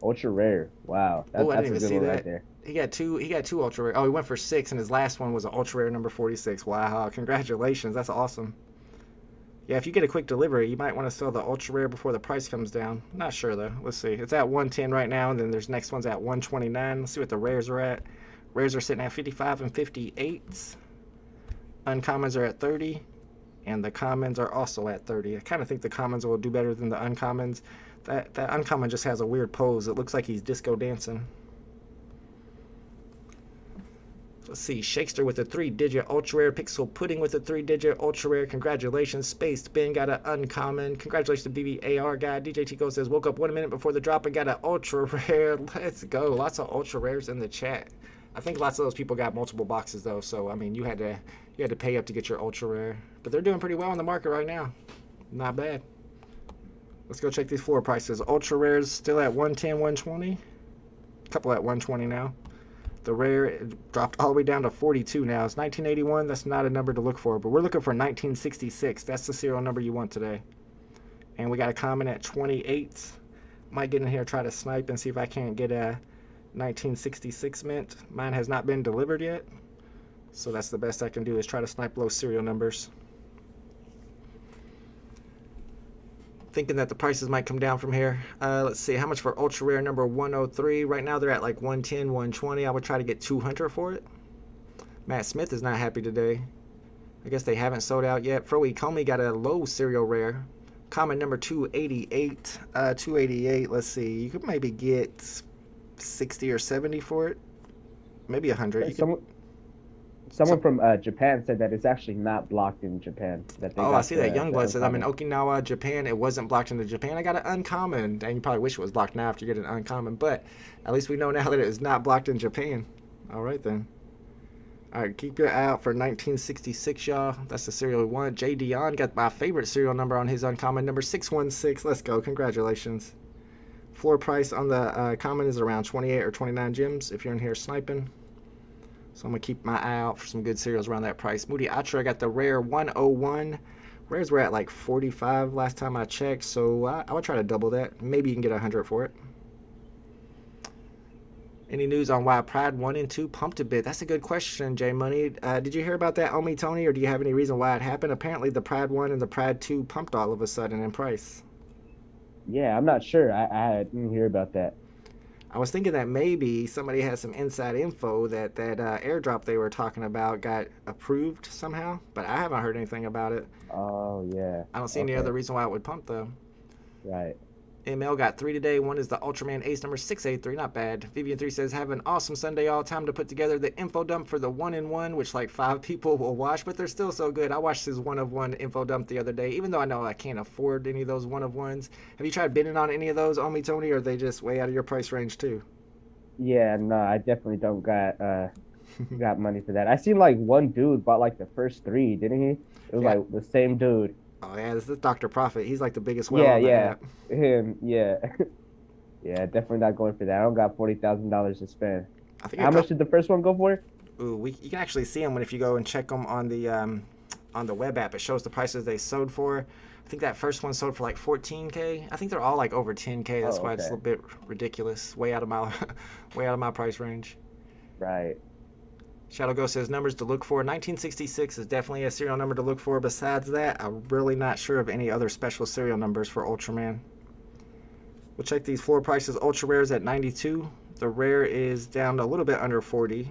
ultra rare. Wow,
I
that's
didn't
a
even
good
see
one
that.
right there.
He got two ultra rare. Oh, he went for 6, and his last one was an ultra rare number 46. Wow, congratulations. That's awesome. Yeah, if you get a quick delivery, you might want to sell the ultra rare before the price comes down. Not sure though. Let's see. It's at 110 right now, and then there's next one's at 129. Let's see what the rares are at. Rares are sitting at 55 and 58. Uncommons are at 30, and the commons are also at 30. I kind of think the commons will do better than the uncommons. That uncommon just has a weird pose. It looks like he's disco dancing. Let's see, Shakester with a 3-digit ultra rare. Pixel Pudding with a 3-digit ultra rare. Congratulations. Spaced Ben got an uncommon. Congratulations to BBAR guy. DJ Tico says, woke up 1 minute before the drop and got an ultra rare. Let's go. Lots of ultra rares in the chat. I think lots of those people got multiple boxes though, so I mean you had to pay up to get your ultra rare. But they're doing pretty well in the market right now. Not bad. Let's go check these floor prices. Ultra rares still at 110, 120. A couple at 120 now. The rare it dropped all the way down to 42 now. It's 1981. That's not a number to look for, but we're looking for 1966. That's the serial number you want today. And we got a common at 28. Might get in here, try to snipe and see if I can't get a 1966 mint. Mine has not been delivered yet, so that's the best I can do is try to snipe low serial numbers. thinking that the prices might come down from here. Let's see, how much for ultra rare number 103? Right now they're at like 110, 120. I would try to get 200 for it. Matt Smith is not happy today. I guess they haven't sold out yet. Froey Comey got a low serial rare. Common number 288. 288, let's see. You could maybe get 60 or 70 for it. Maybe 100.
Someone from Japan said that it's actually not blocked in Japan.
I see that Youngblood says I'm in Okinawa, Japan. It wasn't blocked into Japan. I got an uncommon. And you probably wish it was blocked now after you get an uncommon. But at least we know now that it is not blocked in Japan. All right, then. All right, keep your eye out for 1966, y'all. That's the serial we want. J. Dion got my favorite serial number on his uncommon, number 616. Let's go. Congratulations. Floor price on the common is around 28 or 29 gems if you're in here sniping. So I'm going to keep my eye out for some good serials around that price. Moody Atra got the rare 101. Rares were at like 45 last time I checked, so I would try to double that. Maybe you can get 100 for it. Any news on why Pride 1 and 2 pumped a bit? That's a good question, J Money. Did you hear about that, Omi Tony, or do you have any reason why it happened? Apparently the Pride 1 and the Pride 2 pumped all of a sudden in price.
Yeah, I'm not sure. I didn't hear about that.
I was thinking that maybe somebody had some inside info that airdrop they were talking about got approved somehow, but I haven't heard anything about it.
Oh, yeah.
I don't see any other reason why it would pump, though.
Right.
ML got 3 today. One is the Ultraman Ace number 683. Not bad. Vivian3 says, have an awesome Sunday, all. Time to put together the info dump for the 1-in-1, which like 5 people will watch, but they're still so good. I watched his 1-of-1 info dump the other day, even though I know I can't afford any of those 1-of-1s. Have you tried bidding on any of those, Omi Tony, or are they just way out of your price range too?
Yeah, no, I definitely don't got money for that. I seen like one dude bought like the first 3, didn't he? It was like the same dude.
Oh yeah, this is Dr. Profit. He's like the biggest whale on the app.
Him, yeah. Yeah, definitely not going for that. I don't got $40,000 to spend. How much did the first one go for?
Ooh, you can actually see them if you go and check them on the web app. It shows the prices they sold for. I think that first one sold for like 14K. I think they're all like over 10K. That's why it's a little bit ridiculous. Way out of my price range.
Right.
Shadow Ghost says numbers to look for. 1966 is definitely a serial number to look for. Besides that, I'm really not sure of any other special serial numbers for Ultraman. We'll check these floor prices. Ultra Rare is at 92. The rare is down to a little bit under 40.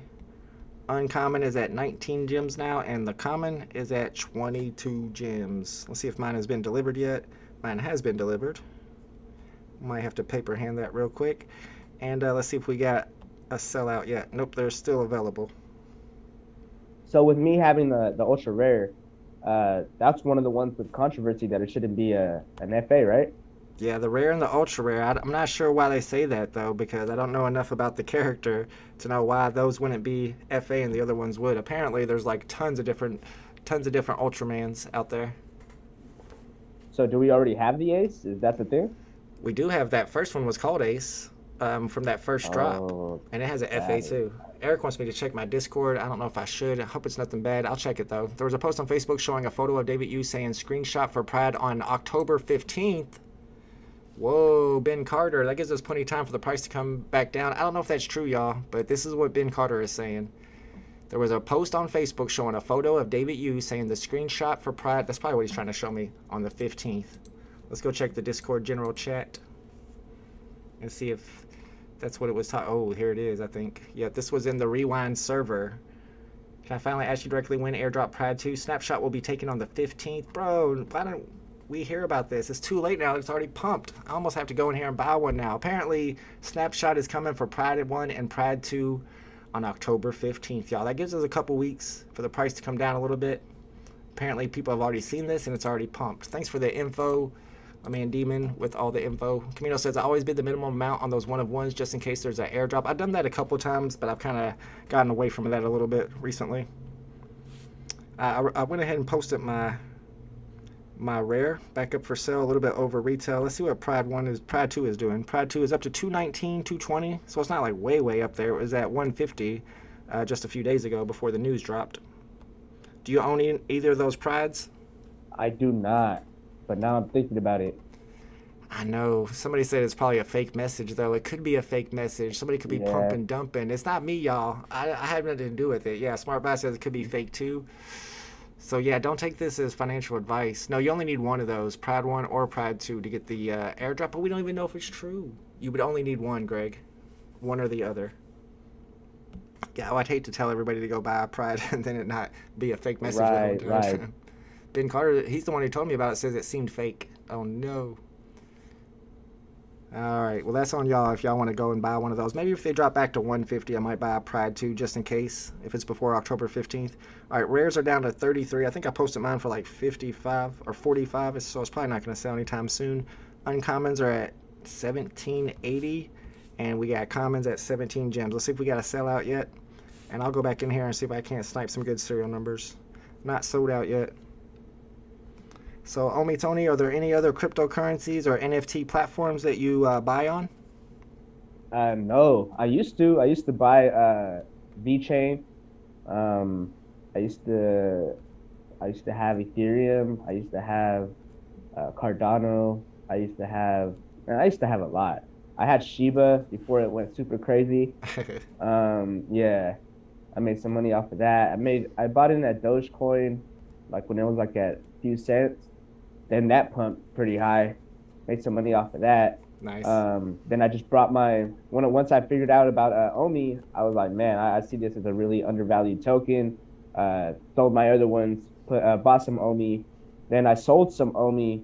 Uncommon is at 19 gems now, and the common is at 22 gems. Let's see if mine has been delivered yet. Mine has been delivered. Might have to paper hand that real quick. And let's see if we got a sellout yet. Nope, they're still available.
So with me having the ultra rare, that's one of the ones with controversy that it shouldn't be an FA, right?
Yeah, the rare and the ultra rare. I'm not sure why they say that though, because I don't know enough about the character to know why those wouldn't be FA and the other ones would. Apparently, there's like tons of different Ultramans out there.
So do we already have the Ace? Is that the thing?
We do have that. First one was called Ace. From that first drop, and it has an FA too. Eric wants me to check my Discord. I don't know if I should. I hope it's nothing bad. I'll check it though. There was a post on Facebook showing a photo of David Yu saying screenshot for Pride on October 15th. Whoa, Ben Carter. That gives us plenty of time for the price to come back down. I don't know if that's true, y'all, but this is what Ben Carter is saying. There was a post on Facebook showing a photo of David Yu saying the screenshot for Pride. That's probably what he's trying to show me on the 15th. Let's go check the Discord general chat and see if that's what it was. Oh, here it is, I think. Yeah, this was in the Rewind server. Can I finally ask you directly when airdrop Pride 2? Snapshot will be taken on the 15th. Bro, why don't we hear about this? It's too late now. It's already pumped. I almost have to go in here and buy one now. Apparently, Snapshot is coming for Pride 1 and Pride 2 on October 15th, y'all. That gives us a couple weeks for the price to come down a little bit. Apparently, people have already seen this, and it's already pumped. Thanks for the info. I mean, Demon with all the info. Camino says, I always bid the minimum amount on those 1-of-1s just in case there's an airdrop. I've done that a couple times, but I've kind of gotten away from that a little bit recently. I went ahead and posted my rare back up for sale a little bit over retail. Let's see what Pride 2 is doing. Pride 2 is up to 219, 220, so it's not like way up there. It was at 150 just a few days ago before the news dropped. Do you own either of those Prides?
I do not. But now I'm thinking about it.
I know. Somebody said it's probably a fake message, though. It could be a fake message. Somebody could be pumping, dumping. It's not me, y'all. I have nothing to do with it. Yeah, Smart Bass says it could be fake, too. So yeah, don't take this as financial advice. No, you only need one of those, Pride 1 or Pride 2, to get the airdrop, but we don't even know if it's true. You would only need one, Greg. One or the other. Yeah, I'd hate to tell everybody to go buy a Pride and then it not be a fake message.
Right.
Ben Carter, he's the one who told me about it, says it seemed fake. Oh no. All right, well that's on y'all if y'all want to go and buy one of those. Maybe if they drop back to 150, I might buy a Pride 2 just in case, if it's before October 15th. All right, rares are down to 33. I think I posted mine for like 55 or 45, so it's probably not going to sell anytime soon. Uncommons are at 1780, and we got commons at 17 gems. Let's see if we got a sellout yet, and I'll go back in here and see if I can't snipe some good serial numbers. Not sold out yet. So, Omi Tony, are there any other cryptocurrencies or NFT platforms that you buy on?
No, I used to buy VeChain. I used to have Ethereum. I used to have Cardano. I used to have a lot. I had Shiba before it went super crazy. Yeah, I made some money off of that. I bought in that Dogecoin, like when it was like at a few cents. Then that pumped pretty high. Made some money off of that.
Nice.
Then I just brought once I figured out about OMI, I was like, man, I see this as a really undervalued token. Sold my other ones, bought some OMI. Then I sold some OMI,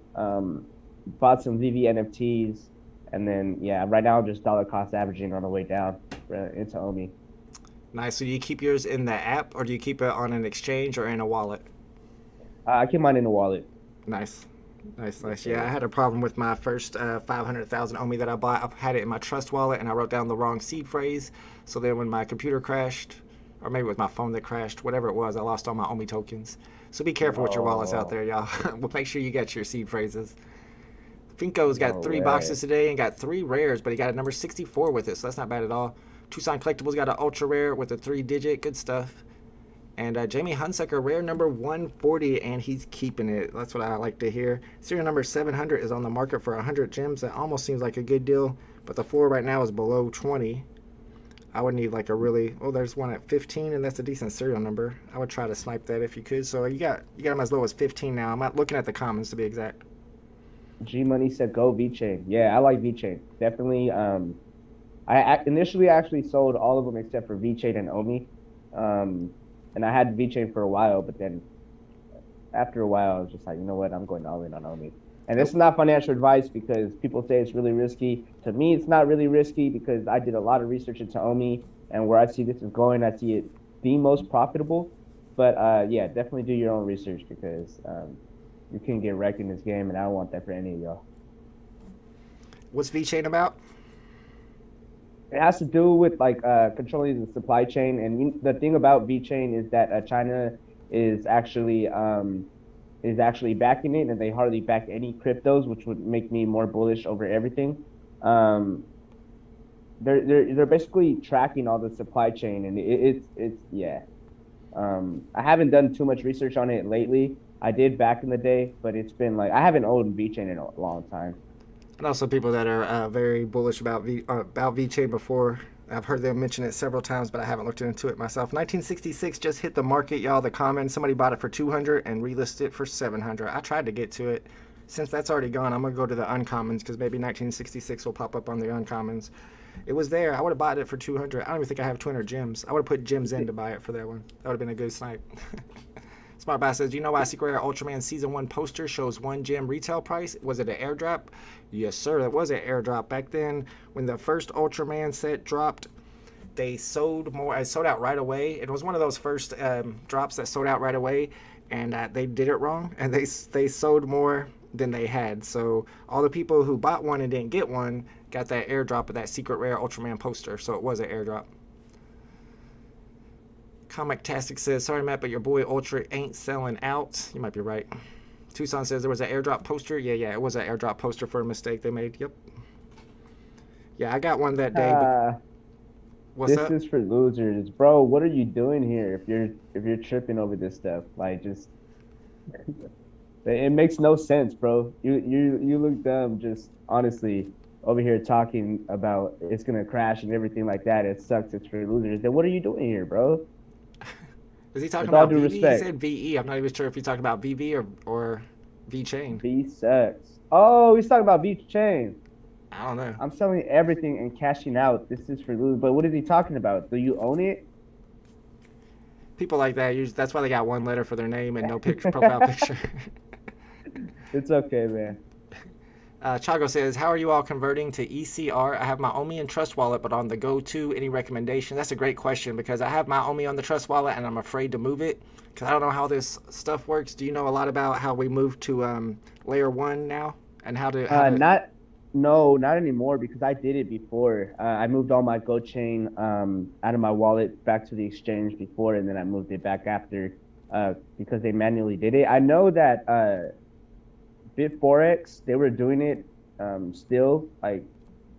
bought some VeVe NFTs. And then, yeah, right now I'm just dollar cost averaging on the way down into OMI.
Nice. So do you keep yours in the app, or do you keep it on an exchange or in a wallet?
I keep mine in the wallet.
Nice. Yeah, I had a problem with my first 500,000 OMI that I bought. I had it in my trust wallet, and I wrote down the wrong seed phrase. So then when my computer crashed, or maybe it was my phone that crashed, whatever it was, I lost all my OMI tokens. So be careful with your wallets out there, y'all. Well, make sure you get your seed phrases. Finko's got 3 boxes today and got 3 rares, but he got a number 64 with it, so that's not bad at all. Tucson Collectibles got an ultra rare with a 3-digit. Good stuff. And Jamie Hunsucker, rare number 140, and he's keeping it. That's what I like to hear. Serial number 700 is on the market for 100 gems. That almost seems like a good deal, but the floor right now is below 20. I would need like a really... Oh, there's one at 15, and that's a decent serial number. I would try to snipe that if you could. So you got them as low as 15 now. I'm not looking at the commons to be exact.
G Money said go VeChain. Yeah, I like VeChain. Definitely. I initially actually sold all of them except for VeChain and OMI. And I had VeChain for a while, but then after a while, I was just like, you know what, I'm going all in on OMI. And this is not financial advice because people say it's really risky. To me, it's not really risky because I did a lot of research into OMI, and where I see this is going, I see it the most profitable. But yeah, definitely do your own research because you can get wrecked in this game, and I don't want that for any of y'all.
What's VeChain about?
It has to do with like controlling the supply chain, and the thing about VeChain is that China is actually backing it, and they hardly back any cryptos, which would make me more bullish over everything. They're basically tracking all the supply chain, and it's yeah. I haven't done too much research on it lately. I did back in the day, but it's been like I haven't owned VeChain in a long time.
And also people that are very bullish about VeChain before. I've heard them mention it several times, but I haven't looked into it myself. 1966 just hit the market, y'all. The common, somebody bought it for 200 and relisted it for 700. I tried to get to it. Since that's already gone, I'm going to go to the uncommons because maybe 1966 will pop up on the uncommons. It was there. I would have bought it for 200. I don't even think I have 200 gems. I would have put gems in to buy it for that one. That would have been a good snipe. Smart Bass says, do you know why Secret Rare Ultraman Season 1 poster shows 1 gem retail price? Was it an airdrop? Yes, sir. That was an airdrop. Back then, when the first Ultraman set dropped, they sold more. It sold out right away. It was one of those first drops that sold out right away, and they did it wrong, and they sold more than they had. So all the people who bought one and didn't get one got that airdrop of that Secret Rare Ultraman poster. So it was an airdrop. Comic-tastic says, sorry, Matt, but your boy Ultra ain't selling out. You might be right. Tucson says there was an airdrop poster. Yeah, it was an airdrop poster for a mistake they made. Yep. Yeah, I got one that day. But... What's up?
This is for losers, bro. What are you doing here? If you're tripping over this stuff, like just it makes no sense, bro. You look dumb. Just honestly, over here talking about it's gonna crash and everything like that. It sucks. It's for losers. Then what are you doing here, bro?
Is he talking
With all
about
due
VeVe? He
respect,
said VE. I'm not even sure if he's talking about VeVe or VeChain.
V sucks. Oh, he's talking about V Chain.
I don't know.
I'm selling everything and cashing out. This is for Lou. But what is he talking about? Do you own it?
People like that, usually, that's why they got one letter for their name and no profile picture.
It's okay, man.
Chago says, how are you all converting to ECR? I have my OMI and Trust Wallet, but on the go-to, any recommendation? That's a great question because I have my OMI on the Trust Wallet and I'm afraid to move it because I don't know how this stuff works. Do you know a lot about how we moved to layer 1 now and how to...
No, not anymore because I did it before. I moved all my Go chain out of my wallet back to the exchange before, and then I moved it back after because they manually did it. I know that BitForex, they were doing it still, like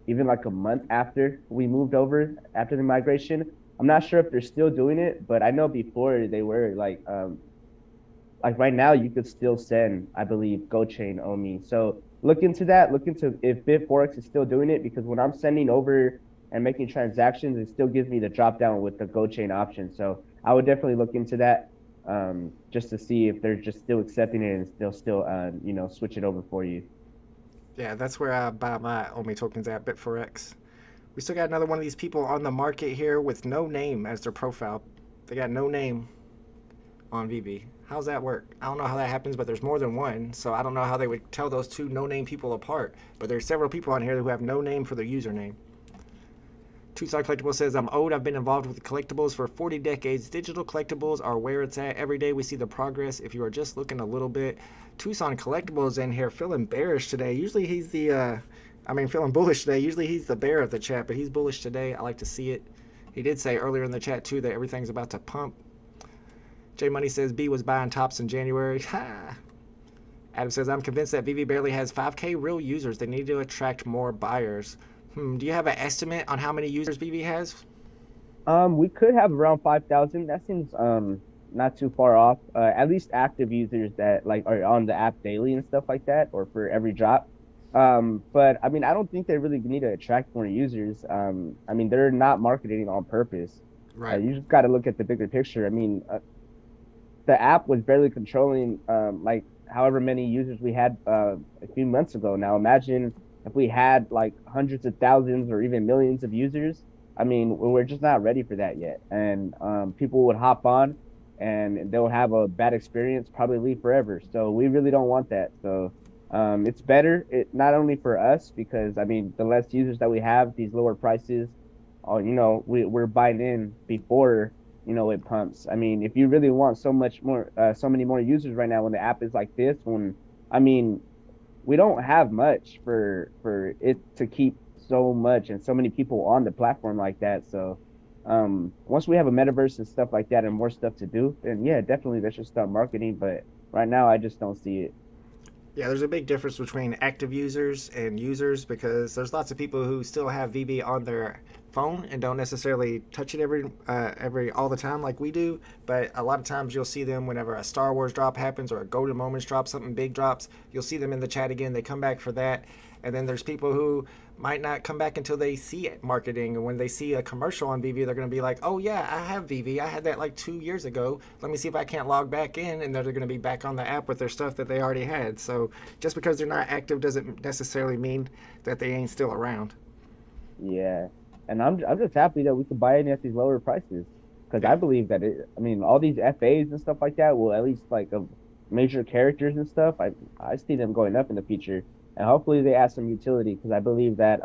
even like a month after we moved over after the migration. I'm not sure if they're still doing it, but I know before they were like right now you could still send, I believe, GoChain OMI. So look into that. Look into if BitForex is still doing it because when I'm sending over and making transactions, it still gives me the drop down with the GoChain option. So I would definitely look into that just to see if they're just still accepting it and they'll still switch it over for you.
Yeah, that's where I buy my OMI tokens at, BitForex. We still got another one of these people on the market here with no name as their profile. They got no name on VeVe. How's that work? I don't know how that happens, but there's more than one, so I don't know how they would tell those two no-name people apart. But there's several people on here who have no name for their username. Tucson Collectibles says, I'm old. I've been involved with collectibles for 40 decades. Digital collectibles are where it's at. Every day we see the progress. If you are just looking a little bit. Tucson Collectibles in here feeling bearish today. Usually he's the, feeling bullish today. Usually he's the bear of the chat, but he's bullish today. I like to see it. He did say earlier in the chat, too, that everything's about to pump. J Money says B was buying tops in January. Ha! Adam says, I'm convinced that VeVe barely has 5K real users. They need to attract more buyers. Do you have an estimate on how many users VeVe has?
We could have around 5,000. That seems not too far off. At least active users that like are on the app daily and stuff like that, or for every drop. But I don't think they really need to attract more users. They're not marketing on purpose.
Right.
You just got to look at the bigger picture. The app was barely controlling like however many users we had a few months ago. Now imagine if we had like hundreds of thousands or even millions of users. We're just not ready for that yet. And people would hop on and they'll have a bad experience, probably leave forever. So we really don't want that. So it's better, not only for us, because the less users that we have, these lower prices, we're buying in before it pumps. If you really want so many more users right now when the app is like this, we don't have much for it to keep so much and so many people on the platform like that. So once we have a metaverse and stuff like that and more stuff to do, then yeah, definitely they should start marketing. But right now, I just don't see it.
Yeah, there's a big difference between active users and users because there's lots of people who still have VeVe on their phone and don't necessarily touch it all the time like we do. But a lot of times you'll see them whenever a Star Wars drop happens or a Golden Moments drop, something big drops. You'll see them in the chat again. They come back for that. And then there's people who might not come back until they see it marketing. And when they see a commercial on VeVe, they're going to be like, oh, yeah, I have VeVe. I had that like 2 years ago. Let me see if I can't log back in. And they're going to be back on the app with their stuff that they already had. So just because they're not active doesn't necessarily mean that they ain't still around.
Yeah. And I'm just happy that we can buy it at these lower prices. Because I believe that all these FAs and stuff like that will at least like major characters and stuff. I see them going up in the future. And hopefully they add some utility because I believe that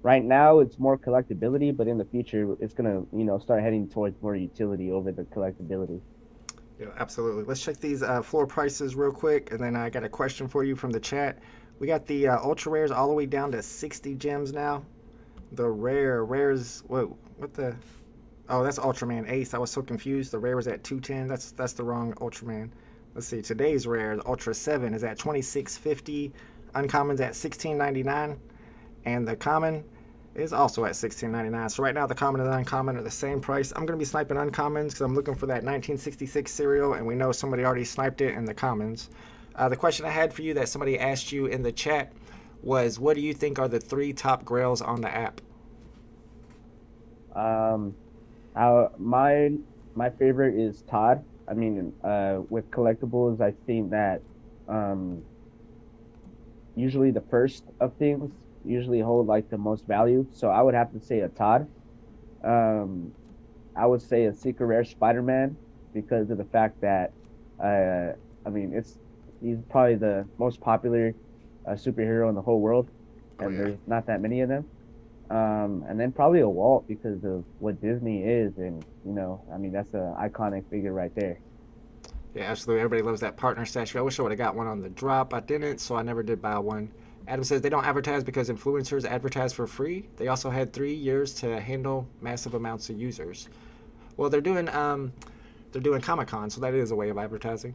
right now it's more collectability, but in the future it's gonna start heading towards more utility over the collectability.
Yeah, absolutely. Let's check these floor prices real quick, and then I got a question for you from the chat. We got the ultra rares all the way down to 60 gems now. The rares. Whoa, what the? Oh, that's Ultraman Ace. I was so confused. The rare was at 210. That's the wrong Ultraman. Let's see. Today's rare, Ultra 7, is at 2650. Uncommon's at $16.99, and the common is also at $16.99. So right now the common and the uncommon are the same price. I'm going to be sniping uncommons because I'm looking for that 1966 serial, and we know somebody already sniped it in the commons. The question I had for you that somebody asked you in the chat was, what do you think are the 3 top grails on the app?
My my favorite is Todd. I mean, with collectibles, I think that um, usually the first of things usually hold like the most value. So I would have to say a Todd. Um, I would say a secret rare Spider-Man because of the fact that I mean he's probably the most popular superhero in the whole world,
Oh
and
yeah.
there's not that many of them. And then probably a Walt because of what Disney is, and I mean that's an iconic figure right there.
Yeah, absolutely. Everybody loves that partner statue. I wish I would have got one on the drop. I didn't, so I never did buy one. Adam says they don't advertise because influencers advertise for free. They also had 3 years to handle massive amounts of users. Well, they're doing Comic Con, so that is a way of advertising.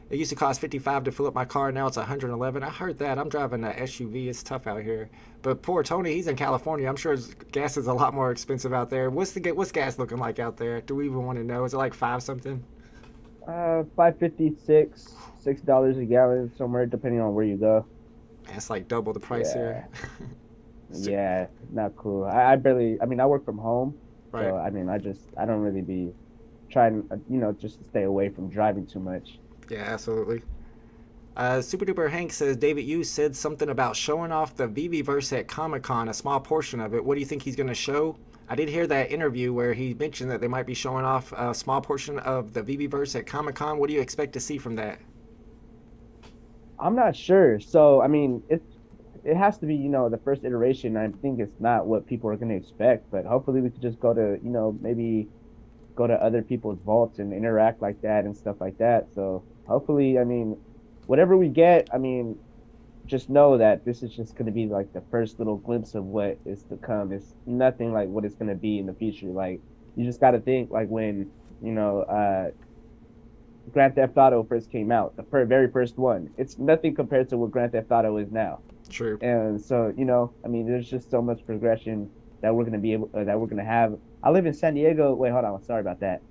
It used to cost 55 to fill up my car. Now it's 111. I heard that. I'm driving a SUV. It's tough out here. But poor Tony, he's in California. I'm sure his gas is a lot more expensive out there. What's gas looking like out there? Do we even want to know? Is it like five something?
556, $6 a gallon somewhere, depending on where you go.
That's like double the price
Yeah,
here.
yeah, not cool. I barely. I mean, I work from home,
Right.
so I mean, I don't really be trying, just to stay away from driving too much.
Yeah, absolutely. Super Duper Hank says David Yu said something about showing off the VeVeVerse at Comic Con, a small portion of it. What do you think he's going to show? I did hear that interview where he mentioned that they might be showing off a small portion of the VeVeVerse at Comic Con. What do you expect to see from that?
I'm not sure. So, I mean, it has to be, the first iteration. I think it's not what people are going to expect, but hopefully we could just go to, maybe go to other people's vaults and interact like that and stuff like that. So, hopefully, I mean, whatever we get, I mean, just know that this is just going to be like the first little glimpse of what is to come. It's nothing like what it's going to be in the future. Like, you just got to think like when, you know, Grand Theft Auto first came out, the very first one. It's nothing compared to what Grand Theft Auto is now.
True.
And so, I mean, there's just so much progression that we're gonna be able that we're gonna have. I live in San Diego. Wait, hold on. Sorry about that.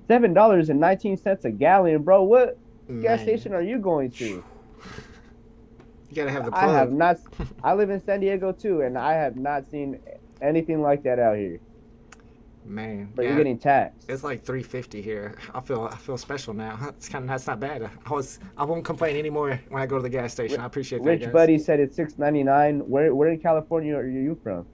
$7.19 a gallon, bro. What gas
Man,
station are you going to?
you gotta have the
I have
plug.
not. I live in San Diego too, and I have not seen anything like that out here.
Man,
But
yeah,
you're getting taxed.
it's like 350 here. I feel special now. That's not bad. I won't complain anymore when I go to the gas station. I appreciate that,
Rich
guys.
Buddy said it's $6.99. Where in California are you from?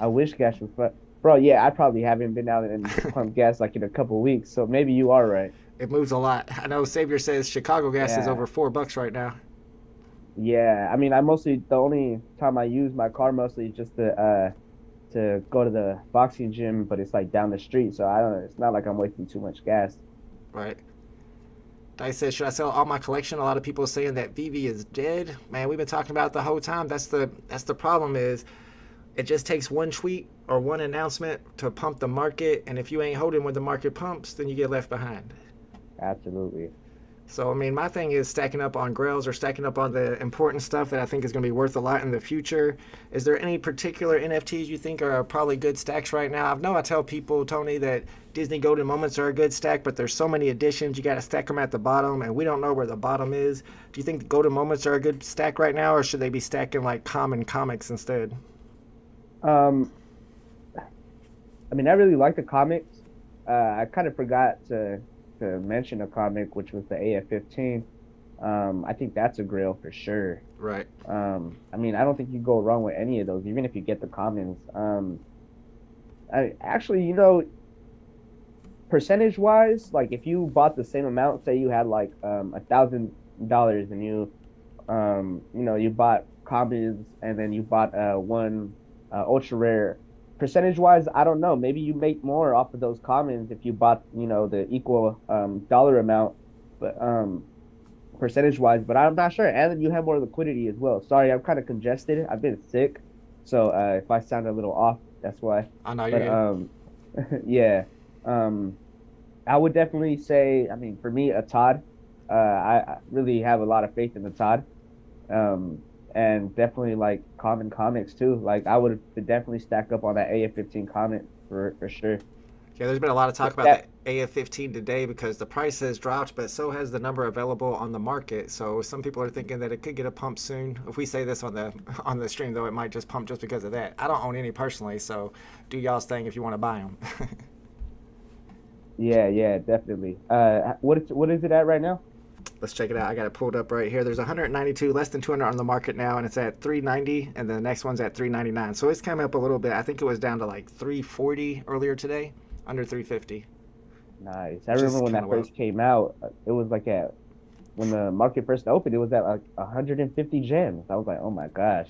I wish gas was fun. Bro, yeah, I probably haven't been out and pumped gas like in a couple of weeks, so maybe you are right.
It moves a lot. I know Savior says Chicago gas is
Yeah.
over $4 right now.
Yeah, I mean, the only time I use my car mostly is just to go to the boxing gym, but it's like down the street, so I don't. It's not like I'm wasting too much gas.
Right. Dice says, should I sell all my collection? A lot of people are saying that VeVe is dead. Man, we've been talking about it the whole time. That's the problem is it just takes one tweet or one announcement to pump the market, and if you ain't holding when the market pumps, then you get left behind.
Absolutely.
So, I mean, my thing is stacking up on grails or stacking up on the important stuff that I think is going to be worth a lot in the future. Is there any particular NFTs you think are probably good stacks right now? I tell people, Tony, that Disney Golden Moments are a good stack, but there's so many additions. You got to stack them at the bottom, and we don't know where the bottom is. Do you think the Golden Moments are a good stack right now, or should they be stacking like common comics instead?
Um, I mean, I really like the comics. I kind of forgot to mention a comic, which was the AF-15. I think that's a grail for sure.
Right.
I mean, I don't think you go wrong with any of those, even if you get the commons. I actually, percentage wise, like if you bought the same amount, say you had like $1,000 and you bought commons and then you bought one ultra rare. Percentage wise, I don't know. Maybe you make more off of those commons if you bought, the equal dollar amount, but percentage wise. But I'm not sure. And then you have more liquidity as well. Sorry, I'm kind of congested. I've been sick, so if I sound a little off, that's why.
I know you're
But yeah, I would definitely say. I mean, for me, a Todd. I really have a lot of faith in the Todd. And definitely like common comics too. Like I would definitely stack up on that AF-15 comic for sure.
Yeah, there's been a lot of talk about
That-
the AF-15 today because the price has dropped, but so has the number available on the market. So some people are thinking that it could get a pump soon. If we say this on the stream, though, it might just pump just because of that. I don't own any personally, so do y'all's thing if you want to buy them.
Yeah, yeah, definitely. What is it at right now?
Let's check it out. I got it pulled up right here. There's 192, less than 200 on the market now, and it's at 390, and then the next one's at 399. So it's coming up a little bit. I think it was down to like 340 earlier today, under 350.
Nice. I
Which is
remember when
kind
that
of
first
wild.
came out, it was like at when the market first opened, it was at like 150 gems. I was like, oh my gosh,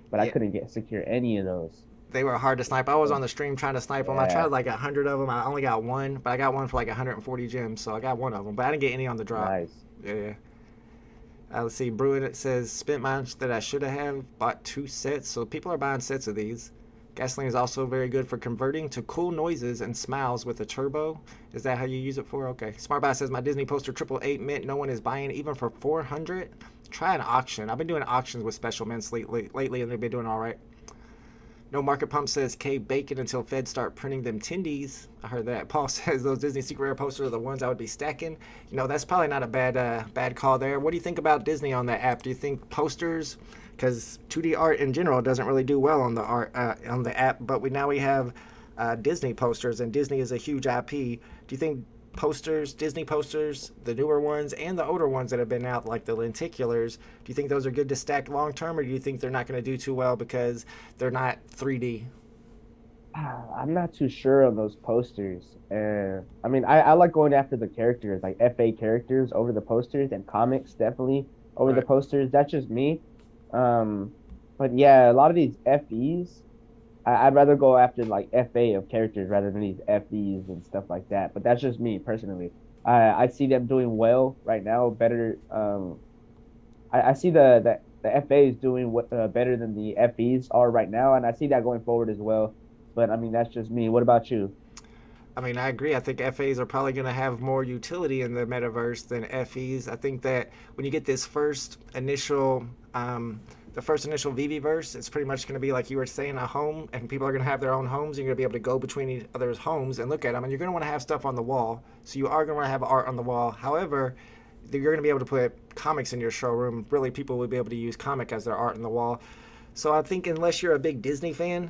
but I
Yeah,
couldn't get secure any of those.
they were hard to snipe. I was on the stream trying to snipe them. I tried
Yeah,
like 100 of them. I only got one, but I got one for like 140 gems, so I got one of them. But I didn't get any on the drop.
nice.
Yeah, yeah. Let's see. Bruin, it says spent mine that I should have bought 2 sets. So people are buying sets of these. Gasoline is also very good for converting to cool noises and smiles with a turbo. Is that how you use it for? Okay. Smartbuy says my Disney poster 888 mint. No one is buying even for 400. Try an auction. I've been doing auctions with special mints lately and they've been doing all right. No Market Pump says K bacon until Fed start printing them tendies. I heard that. Paul says those Disney Secret Rare posters are the ones I would be stacking. You know, that's probably not a bad call there. What do you think about Disney on that app? Do you think posters, because 2D art in general doesn't really do well on the art on the app, but now we have Disney posters, and Disney is a huge IP. Do you think posters, Disney posters, the newer ones and the older ones that have been out, like the lenticulars, do you think those are good to stack long term, or do you think they're not going to do too well because they're not 3D?
I'm not too sure on those posters. I mean, I like going after the characters, like FA characters over the posters, and comics definitely over the
Right.
posters. That's just me. Um, but yeah, a lot of these FEs, I'd rather go after like FA of characters rather than these FEs and stuff like that. But that's just me personally. I see them doing well right now, better. I see the FAs doing what better than the FEs are right now, and I see that going forward as well. But I mean, that's just me. What about you?
I mean, I agree. I think FAs are probably going to have more utility in the metaverse than FEs. I think that when you get this the first initial VeVe verse, it's pretty much going to be like you were saying, a home, and people are going to have their own homes. And you're going to be able to go between each other's homes and look at them, and you're going to want to have stuff on the wall. So you are going to want to have art on the wall. However, you're going to be able to put comics in your showroom. Really, people will be able to use comic as their art on the wall. So I think unless you're a big Disney fan,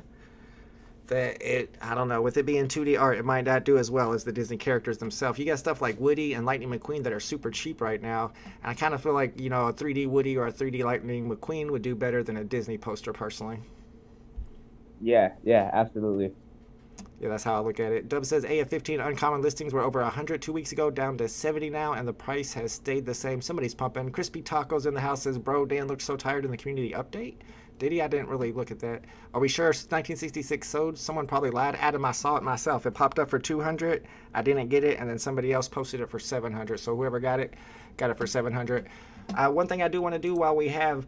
I don't know, with it being 2D art, it might not do as well as the Disney characters themselves. You got stuff like Woody and Lightning McQueen that are super cheap right now, and I kind of feel like, you know, a 3D Woody or a 3D Lightning McQueen would do better than a Disney poster personally.
Yeah, yeah, absolutely.
Yeah, that's how I look at it. Dub says AF15 uncommon listings were over 100 2 weeks ago, down to 70 now, and the price has stayed the same. Somebody's pumping. Crispy Tacos in the house says, bro, Dan looked so tired in the community update. Did he? I didn't really look at that. Are we sure 1966 sold? Someone probably lied. Adam, I saw it myself. It popped up for 200. I didn't get it, and then somebody else posted it for 700. So whoever got it for 700. One thing I do want to do while we have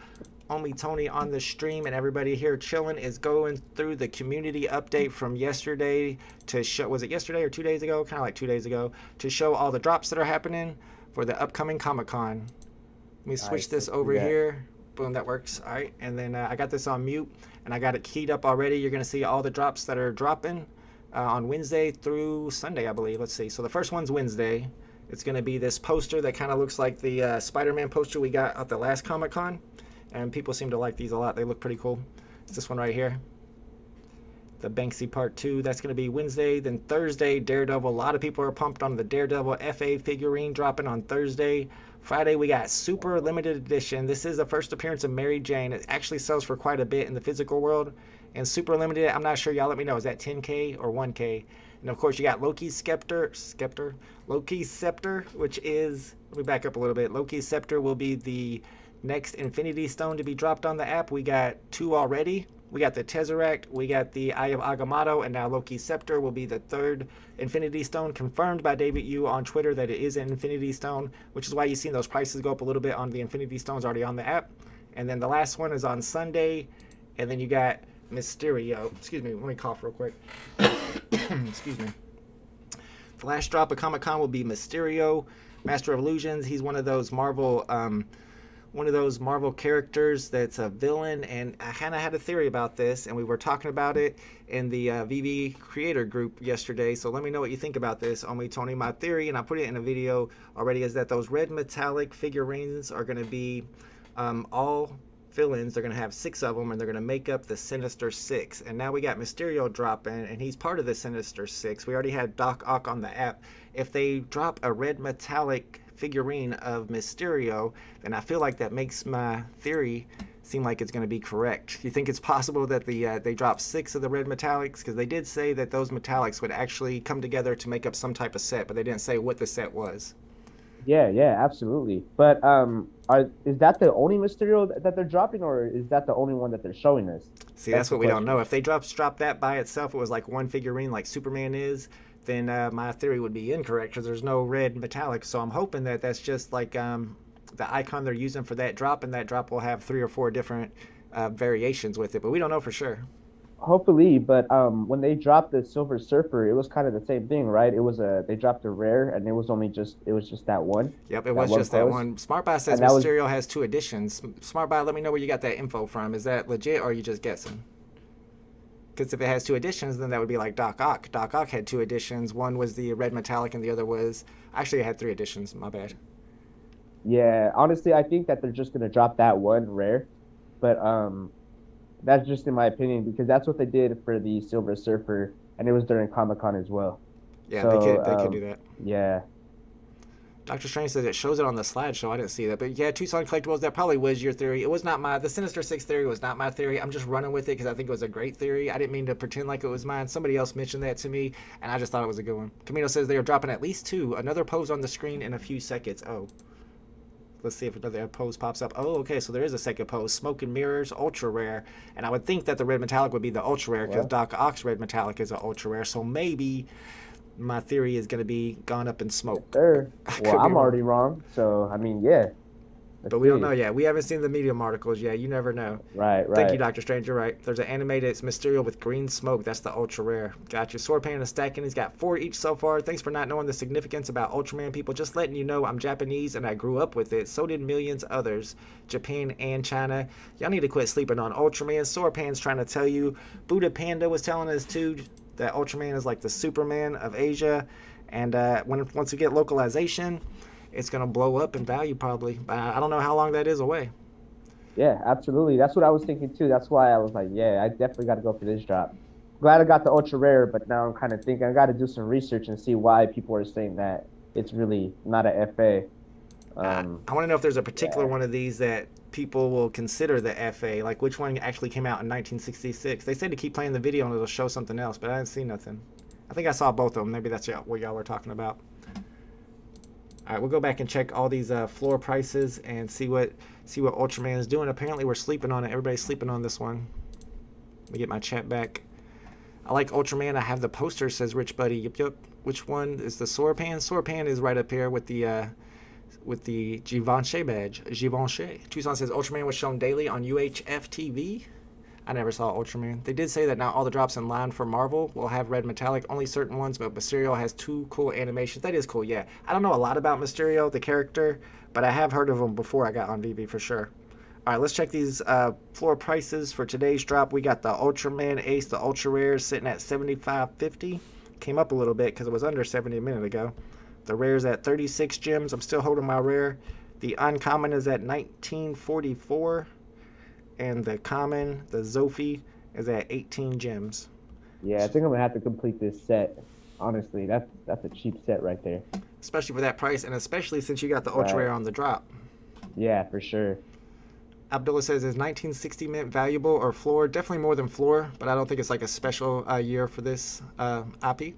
Omi Tony on the stream and everybody here chilling is going through the community update from yesterday to show, was it yesterday or 2 days ago? Kind of like 2 days ago, to show all the drops that are happening for the upcoming Comic-Con. Let me switch
Nice.
this
Let's do
over
that.
here. Boom, that works. All right, and then I got this on mute and I got it keyed up already. You're going to see all the drops that are dropping on Wednesday through Sunday, I believe. Let's see. So the first one's Wednesday. It's going to be this poster that kind of looks like the Spider-Man poster we got at the last Comic-Con. And people seem to like these a lot. They look pretty cool. It's this one right here. The Banksy Part 2. That's going to be Wednesday. Then Thursday, Daredevil. A lot of people are pumped on the Daredevil FA figurine dropping on Thursday. Friday, we got Super Limited Edition. This is the first appearance of Mary Jane. It actually sells for quite a bit in the physical world. And Super Limited, I'm not sure. Y'all let me know. Is that 10K or 1K? And of course, you got Loki's Scepter, which is, let me back up a little bit. Loki's Scepter will be the next Infinity Stone to be dropped on the app. We got 2 already. We got the Tesseract, we got the Eye of Agamotto, and now Loki's Scepter will be the 3rd Infinity Stone, confirmed by David Yu on Twitter that it is an Infinity Stone, which is why you've seen those prices go up a little bit on the Infinity Stones already on the app. And then the last one is on Sunday, and then you got Mysterio. Excuse me, let me cough real quick. Excuse me. The last drop of Comic-Con will be Mysterio, Master of Illusions. He's one of those Marvel characters that's a villain, and I kind of had a theory about this, and we were talking about it in the VeVe creator group yesterday. So let me know what you think about this. Omi Tony, my theory, and I put it in a video already, is that those red metallic figurines are going to be all fill-ins. They're going to have 6 of them, and they're going to make up the Sinister Six. And now we got Mysterio dropping, and he's part of the Sinister Six. We already had Doc Ock on the app. If they drop a red metallic figurine of Mysterio, then I feel like that makes my theory seem like it's going to be correct. You think it's possible that they drop 6 of the red metallics? Because they did say that those metallics would actually come together to make up some type of set, but they didn't say what the set was.
Yeah, absolutely. But is that the only Mysterio that they're dropping, or is that the only one that they're showing us?
See, that's what we don't know. If they drop that by itself, it was like one figurine like Superman is, then my theory would be incorrect because there's no red metallic. So I'm hoping that that's just like the icon they're using for that drop, and that drop will have 3 or 4 different variations with it, but we don't know for sure.
Hopefully, but when they dropped the Silver Surfer, it was kind of the same thing, right? They dropped a rare, and it was just that one.
Yep, it was just that one. SmartBuy says Mysterio has 2 editions. SmartBuy, let me know where you got that info from. Is that legit, or are you just guessing? Because if it has 2 editions, then that would be like Doc Ock. Doc Ock had 2 editions. One was the red metallic, and the other was actually it had 3 editions. My bad.
Yeah, honestly, I think that they're just gonna drop that one rare, but that's just in my opinion because that's what they did for the Silver Surfer, and it was during Comic-Con as well.
Yeah, so, they could do that.
Yeah.
Doctor Strange says it shows it on the slideshow. I didn't see that, but yeah, Tucson Collectibles. That probably was your theory. It was not the Sinister Six theory was not my theory. I'm just running with it because I think it was a great theory. I didn't mean to pretend like it was mine. Somebody else mentioned that to me, and I just thought it was a good one. Camino says they are dropping at least 2. Another pose on the screen in a few seconds. Oh. Let's see if another pose pops up. Oh, okay, so there is a second pose. Smoke and Mirrors, ultra rare. And I would think that the red metallic would be the ultra rare because Doc Ock's red metallic is an ultra rare. So maybe my theory is going to be gone up in smoke.
Sure. Well, I'm already wrong. So, I mean, yeah.
But we don't know yet. We haven't seen the Medium articles yet. You never know.
Right.
Thank you, Dr. Strange. You're right. There's an animated Mysterio with green smoke. That's the ultra rare. Got your Sword Pan and stacking. He's got 4 each so far. Thanks for not knowing the significance about Ultraman, people. Just letting you know I'm Japanese and I grew up with it. So did millions others. Japan and China. Y'all need to quit sleeping on Ultraman. Sword Pan's trying to tell you. Buddha Panda was telling us too that Ultraman is like the Superman of Asia. And once we get localization, it's going to blow up in value probably. But I don't know how long that is away.
Yeah, absolutely. That's what I was thinking too. That's why I was like, yeah, I definitely got to go for this drop. Glad I got the ultra rare, but now I'm kind of thinking I got to do some research and see why people are saying that it's really not a FA.
I want to know if there's a particular one of these that people will consider the FA, like which one actually came out in 1966. They said to keep playing the video and it'll show something else, but I didn't see nothing. I think I saw both of them. Maybe that's what y'all were talking about. All right, we'll go back and check all these floor prices and see what Ultraman is doing. Apparently, we're sleeping on it. Everybody's sleeping on this one. Let me get my chat back. I like Ultraman. I have the poster, says Rich Buddy. Yep. Which one is the Sword Pan? Sword Pan is right up here with the Givenchy badge. Givenchy. Tucson says Ultraman was shown daily on UHF TV. I never saw Ultraman. They did say that now all the drops in line for Marvel will have red metallic, only certain ones, but Mysterio has 2 cool animations. That is cool, yeah. I don't know a lot about Mysterio, the character, but I have heard of him before I got on VeVe for sure. All right, let's check these floor prices for today's drop. We got the Ultraman Ace, the Ultra Rares, sitting at $75.50. Came up a little bit because it was under 70 a minute ago. The Rare's at 36 gems. I'm still holding my Rare. The Uncommon is at $19.44. And the common, the Zophie, is at 18 gems.
Yeah, I think I'm gonna have to complete this set. Honestly, that's a cheap set right there.
Especially for that price, and especially since you got the ultra rare on the drop.
Yeah, for sure.
Abdullah says, is 1960 mint valuable or floor? Definitely more than floor, but I don't think it's like a special year for this API.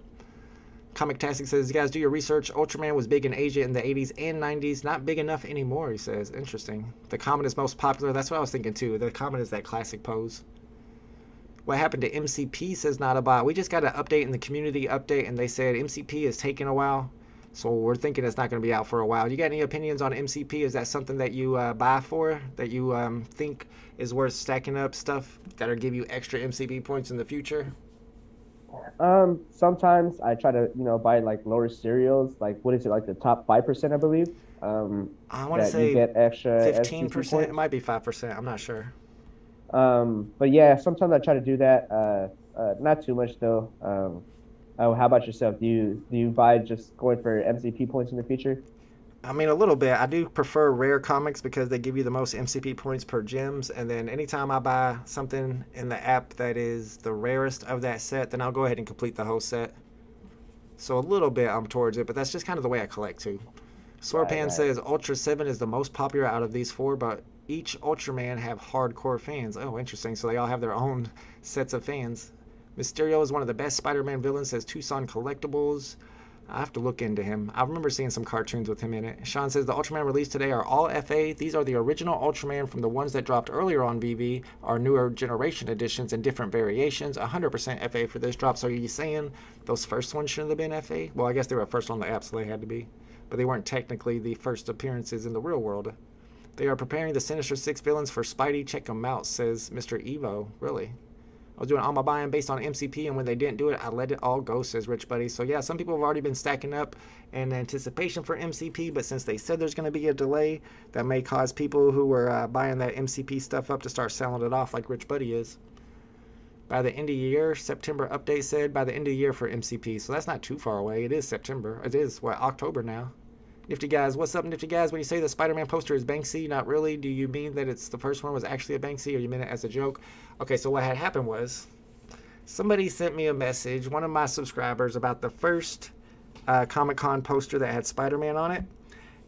Comic Tastic says, you guys do your research. Ultraman was big in Asia in the 80s and 90s. Not big enough anymore, he says. Interesting. The common is most popular. That's what I was thinking, too. The common is that classic pose. What happened to MCP, says not a bot. We just got an update in the community update, and they said MCP is taking a while. So we're thinking it's not going to be out for a while. You got any opinions on MCP? Is that something that you buy for, that you think is worth stacking up stuff that'll give you extra MCP points in the future?
Sometimes I try to, buy like lower cereals, like what is it, like the top 5%, I believe.
I want to say
you get extra
15%. It might be 5%. I'm not sure.
But yeah, sometimes I try to do that. Not too much though. How about yourself? Do you buy just going for MCP points in the future?
I mean, a little bit. I do prefer rare comics because they give you the most MCP points per gems. And then anytime I buy something in the app that is the rarest of that set, then I'll go ahead and complete the whole set. So a little bit I'm towards it, but that's just kind of the way I collect too. Swordpan says Ultra 7 is the most popular out of these four, but each Ultraman have hardcore fans. Oh, interesting. So they all have their own sets of fans. Mysterio is one of the best Spider-Man villains, says Tucson Collectibles. I have to look into him. I remember seeing some cartoons with him in it. Sean says the Ultraman released today are all FA. These are the original Ultraman from the ones that dropped earlier on VeVe, are newer generation editions and different variations. 100% FA for this drop. So are you saying those first ones shouldn't have been FA? Well, I guess they were first on the app, so they had to be. But they weren't technically the first appearances in the real world. They are preparing the Sinister Six villains for Spidey. Check them out, says Mr. Evo. Really? I was doing all my buying based on MCP, and when they didn't do it, I let it all go, says Rich Buddy. So yeah, some people have already been stacking up in anticipation for MCP, but since they said there's going to be a delay, that may cause people who were buying that MCP stuff up to start selling it off like Rich Buddy is. By the end of the year, September update said by the end of the year for MCP. So that's not too far away. It is September. It is, what, October now. Nifty Guys, what's up, Nifty Guys? When you say the Spider-Man poster is Banksy, not really. Do you mean that it's the first one was actually a Banksy, or you mean it as a joke? Okay, so what had happened was somebody sent me a message, one of my subscribers, about the first Comic-Con poster that had Spider-Man on it.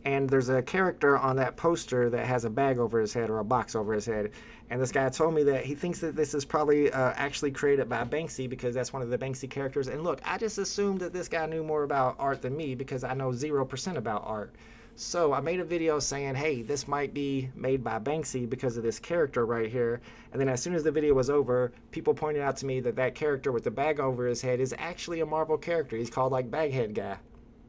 And there's a character on that poster that has a bag over his head or a box over his head. And this guy told me that he thinks that this is probably actually created by Banksy because that's one of the Banksy characters. And look, I just assumed that this guy knew more about art than me because I know 0% about art. So I made a video saying, hey, this might be made by Banksy because of this character right here. And then as soon as the video was over, people pointed out to me that that character with the bag over his head is actually a Marvel character. He's called like Baghead Guy.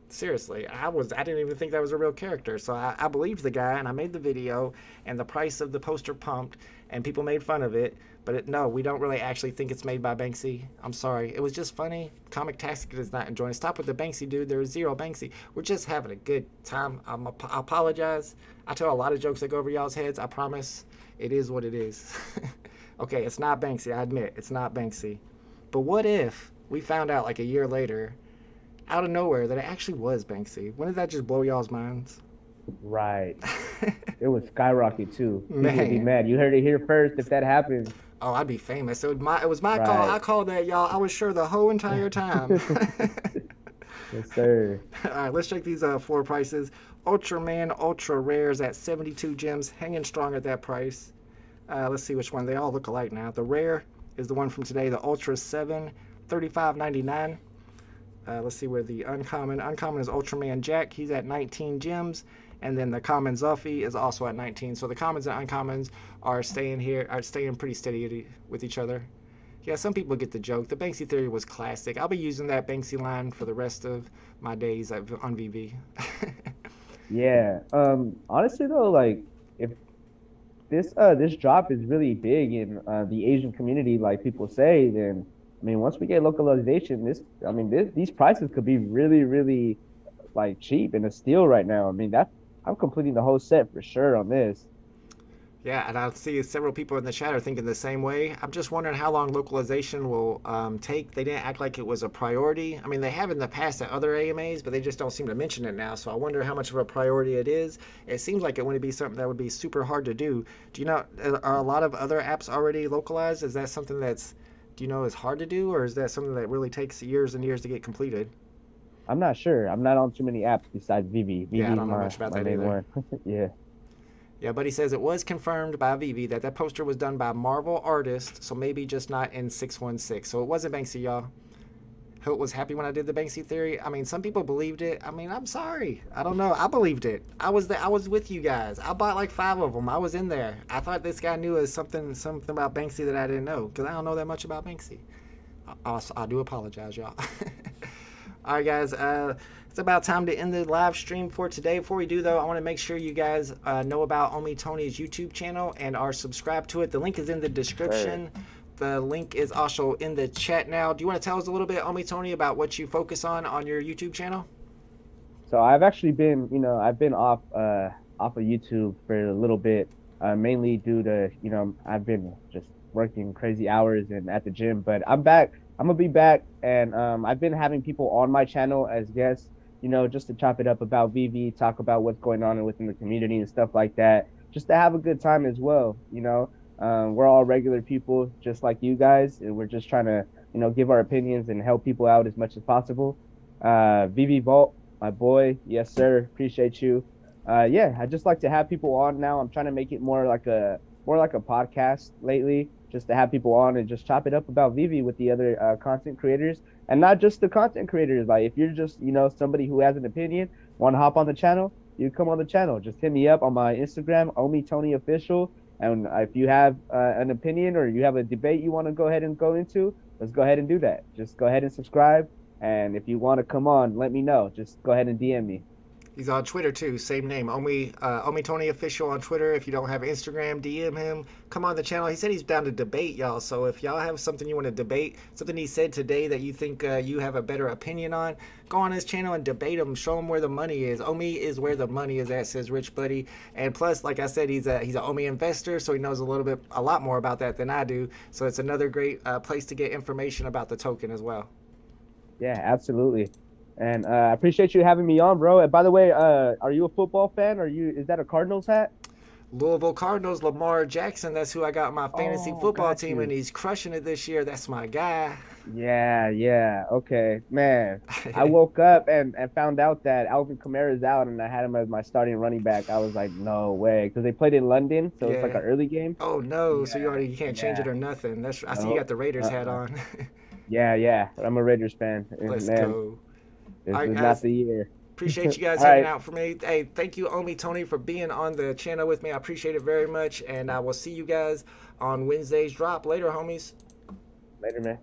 Seriously, I didn't even think that was a real character. So I believed the guy, and I made the video, and the price of the poster pumped, and people made fun of it. But no, we don't really actually think it's made by Banksy. I'm sorry. It was just funny. Comic Tastic is not enjoying it. Stop with the Banksy, dude. There is zero Banksy. We're just having a good time. I apologize. I tell a lot of jokes that go over y'all's heads. I promise. It is what it is. Okay, it's not Banksy. I admit, it's not Banksy. But what if we found out like a year later, out of nowhere, that it actually was Banksy? Wouldn't that just blow y'all's minds?
Right. It would skyrocket too. People
Man.
would be mad. You heard it here first. If that happens,
oh, I'd be famous. It was my
Right.
call. I called that, y'all. I was sure the whole entire time.
yes, sir.
All right, let's check these floor prices. Ultraman Ultra Rares at 72 gems, hanging strong at that price. Let's see which one. They all look alike now. The rare is the one from today, the Ultra 7, $35.99. Let's see where the uncommon is Ultraman Jack. He's at 19 gems. And then the common Zuffy is also at 19. So the commons and uncommons are staying pretty steady with each other. Yeah, some people get the joke. The Banksy theory was classic. I'll be using that Banksy line for the rest of my days on VeVe.
Yeah. Honestly though, like if this drop is really big in the Asian community, like people say, then I mean, once we get localization, these prices could be really, really like cheap and a steal right now. I mean, I'm completing the whole set for sure on this.
Yeah, and I see several people in the chat are thinking the same way. I'm just wondering how long localization will take. They didn't act like it was a priority. I mean, they have in the past at other AMAs, but they just don't seem to mention it now. So I wonder how much of a priority it is. It seems like it wouldn't be something that would be super hard to do. Do you know, are a lot of other apps already localized? Is that something that's, do you know, is hard to do, or is that something that really takes years and years to get completed?
I'm not sure. I'm not on too many apps besides VeVe.
Yeah, I don't know much about that either.
Yeah.
Yeah, but he says it was confirmed by VeVe that that poster was done by Marvel artists, so maybe just not in 616. So it wasn't Banksy, y'all. Hope was happy when I did the Banksy theory. I mean, some people believed it. I mean, I'm sorry. I don't know. I believed it. I was with you guys. I bought like 5 of them. I was in there. I thought this guy knew something about Banksy that I didn't know, because I don't know that much about Banksy. I do apologize, y'all. All right, guys. It's about time to end the live stream for today. Before we do, though, I want to make sure you guys know about OMI Tony's YouTube channel and are subscribed to it. The link is in the description. The link is also in the chat now. Do you want to tell us a little bit, OMI Tony, about what you focus on your YouTube channel?
So I've actually been, I've been off of YouTube for a little bit, mainly due to, I've been just working crazy hours and at the gym. But I'm back. I'm gonna be back, and I've been having people on my channel as guests. just to chop it up about VeVe, talk about what's going on within the community and stuff like that, just to have a good time as well. We're all regular people just like you guys, and we're just trying to, give our opinions and help people out as much as possible. VeVe Vault, my boy, yes sir, appreciate you. Yeah, I just like to have people on now. I'm trying to make it more like a podcast lately, just to have people on and just chop it up about VeVe with the other content creators, and not just the content creators. Like if you're just somebody who has an opinion, want to hop on the channel, you come on the channel. Just hit me up on my Instagram, OMI_Tony_Official, and if you have an opinion or you have a debate you want to go ahead and go into, let's go ahead and do that. Just go ahead and subscribe, and if you want to come on, let me know. Just go ahead and DM me.
He's on Twitter too, same name, Omi Tony Official on Twitter. If you don't have Instagram, DM him. Come on the channel. He said he's down to debate y'all. So if y'all have something you want to debate, something he said today that you think you have a better opinion on, go on his channel and debate him. Show him where the money is. Omi is where the money is at, says Rich Buddy. And plus, like I said, he's an Omi investor, so he knows a lot more about that than I do. So it's another great place to get information about the token as well.
Yeah, absolutely. And I appreciate you having me on, bro. And by the way, are you a football fan? Is that a Cardinals hat?
Louisville Cardinals, Lamar Jackson. That's who I got my fantasy football team, and he's crushing it this year. That's my guy.
Yeah. Okay, man. I woke up and found out that Alvin Kamara is out, and I had him as my starting running back. I was like, no way, because they played in London, so it's like an early game.
Oh no, yeah. So you can't change it or nothing. I see you got the Raiders hat on.
Yeah. I'm a Raiders fan.
Let's go.
This is not the year.
Appreciate you guys hanging out for me. Hey, thank you, Omi Tony, for being on the channel with me. I appreciate it very much, and I will see you guys on Wednesday's drop. Later, homies.
Later, man.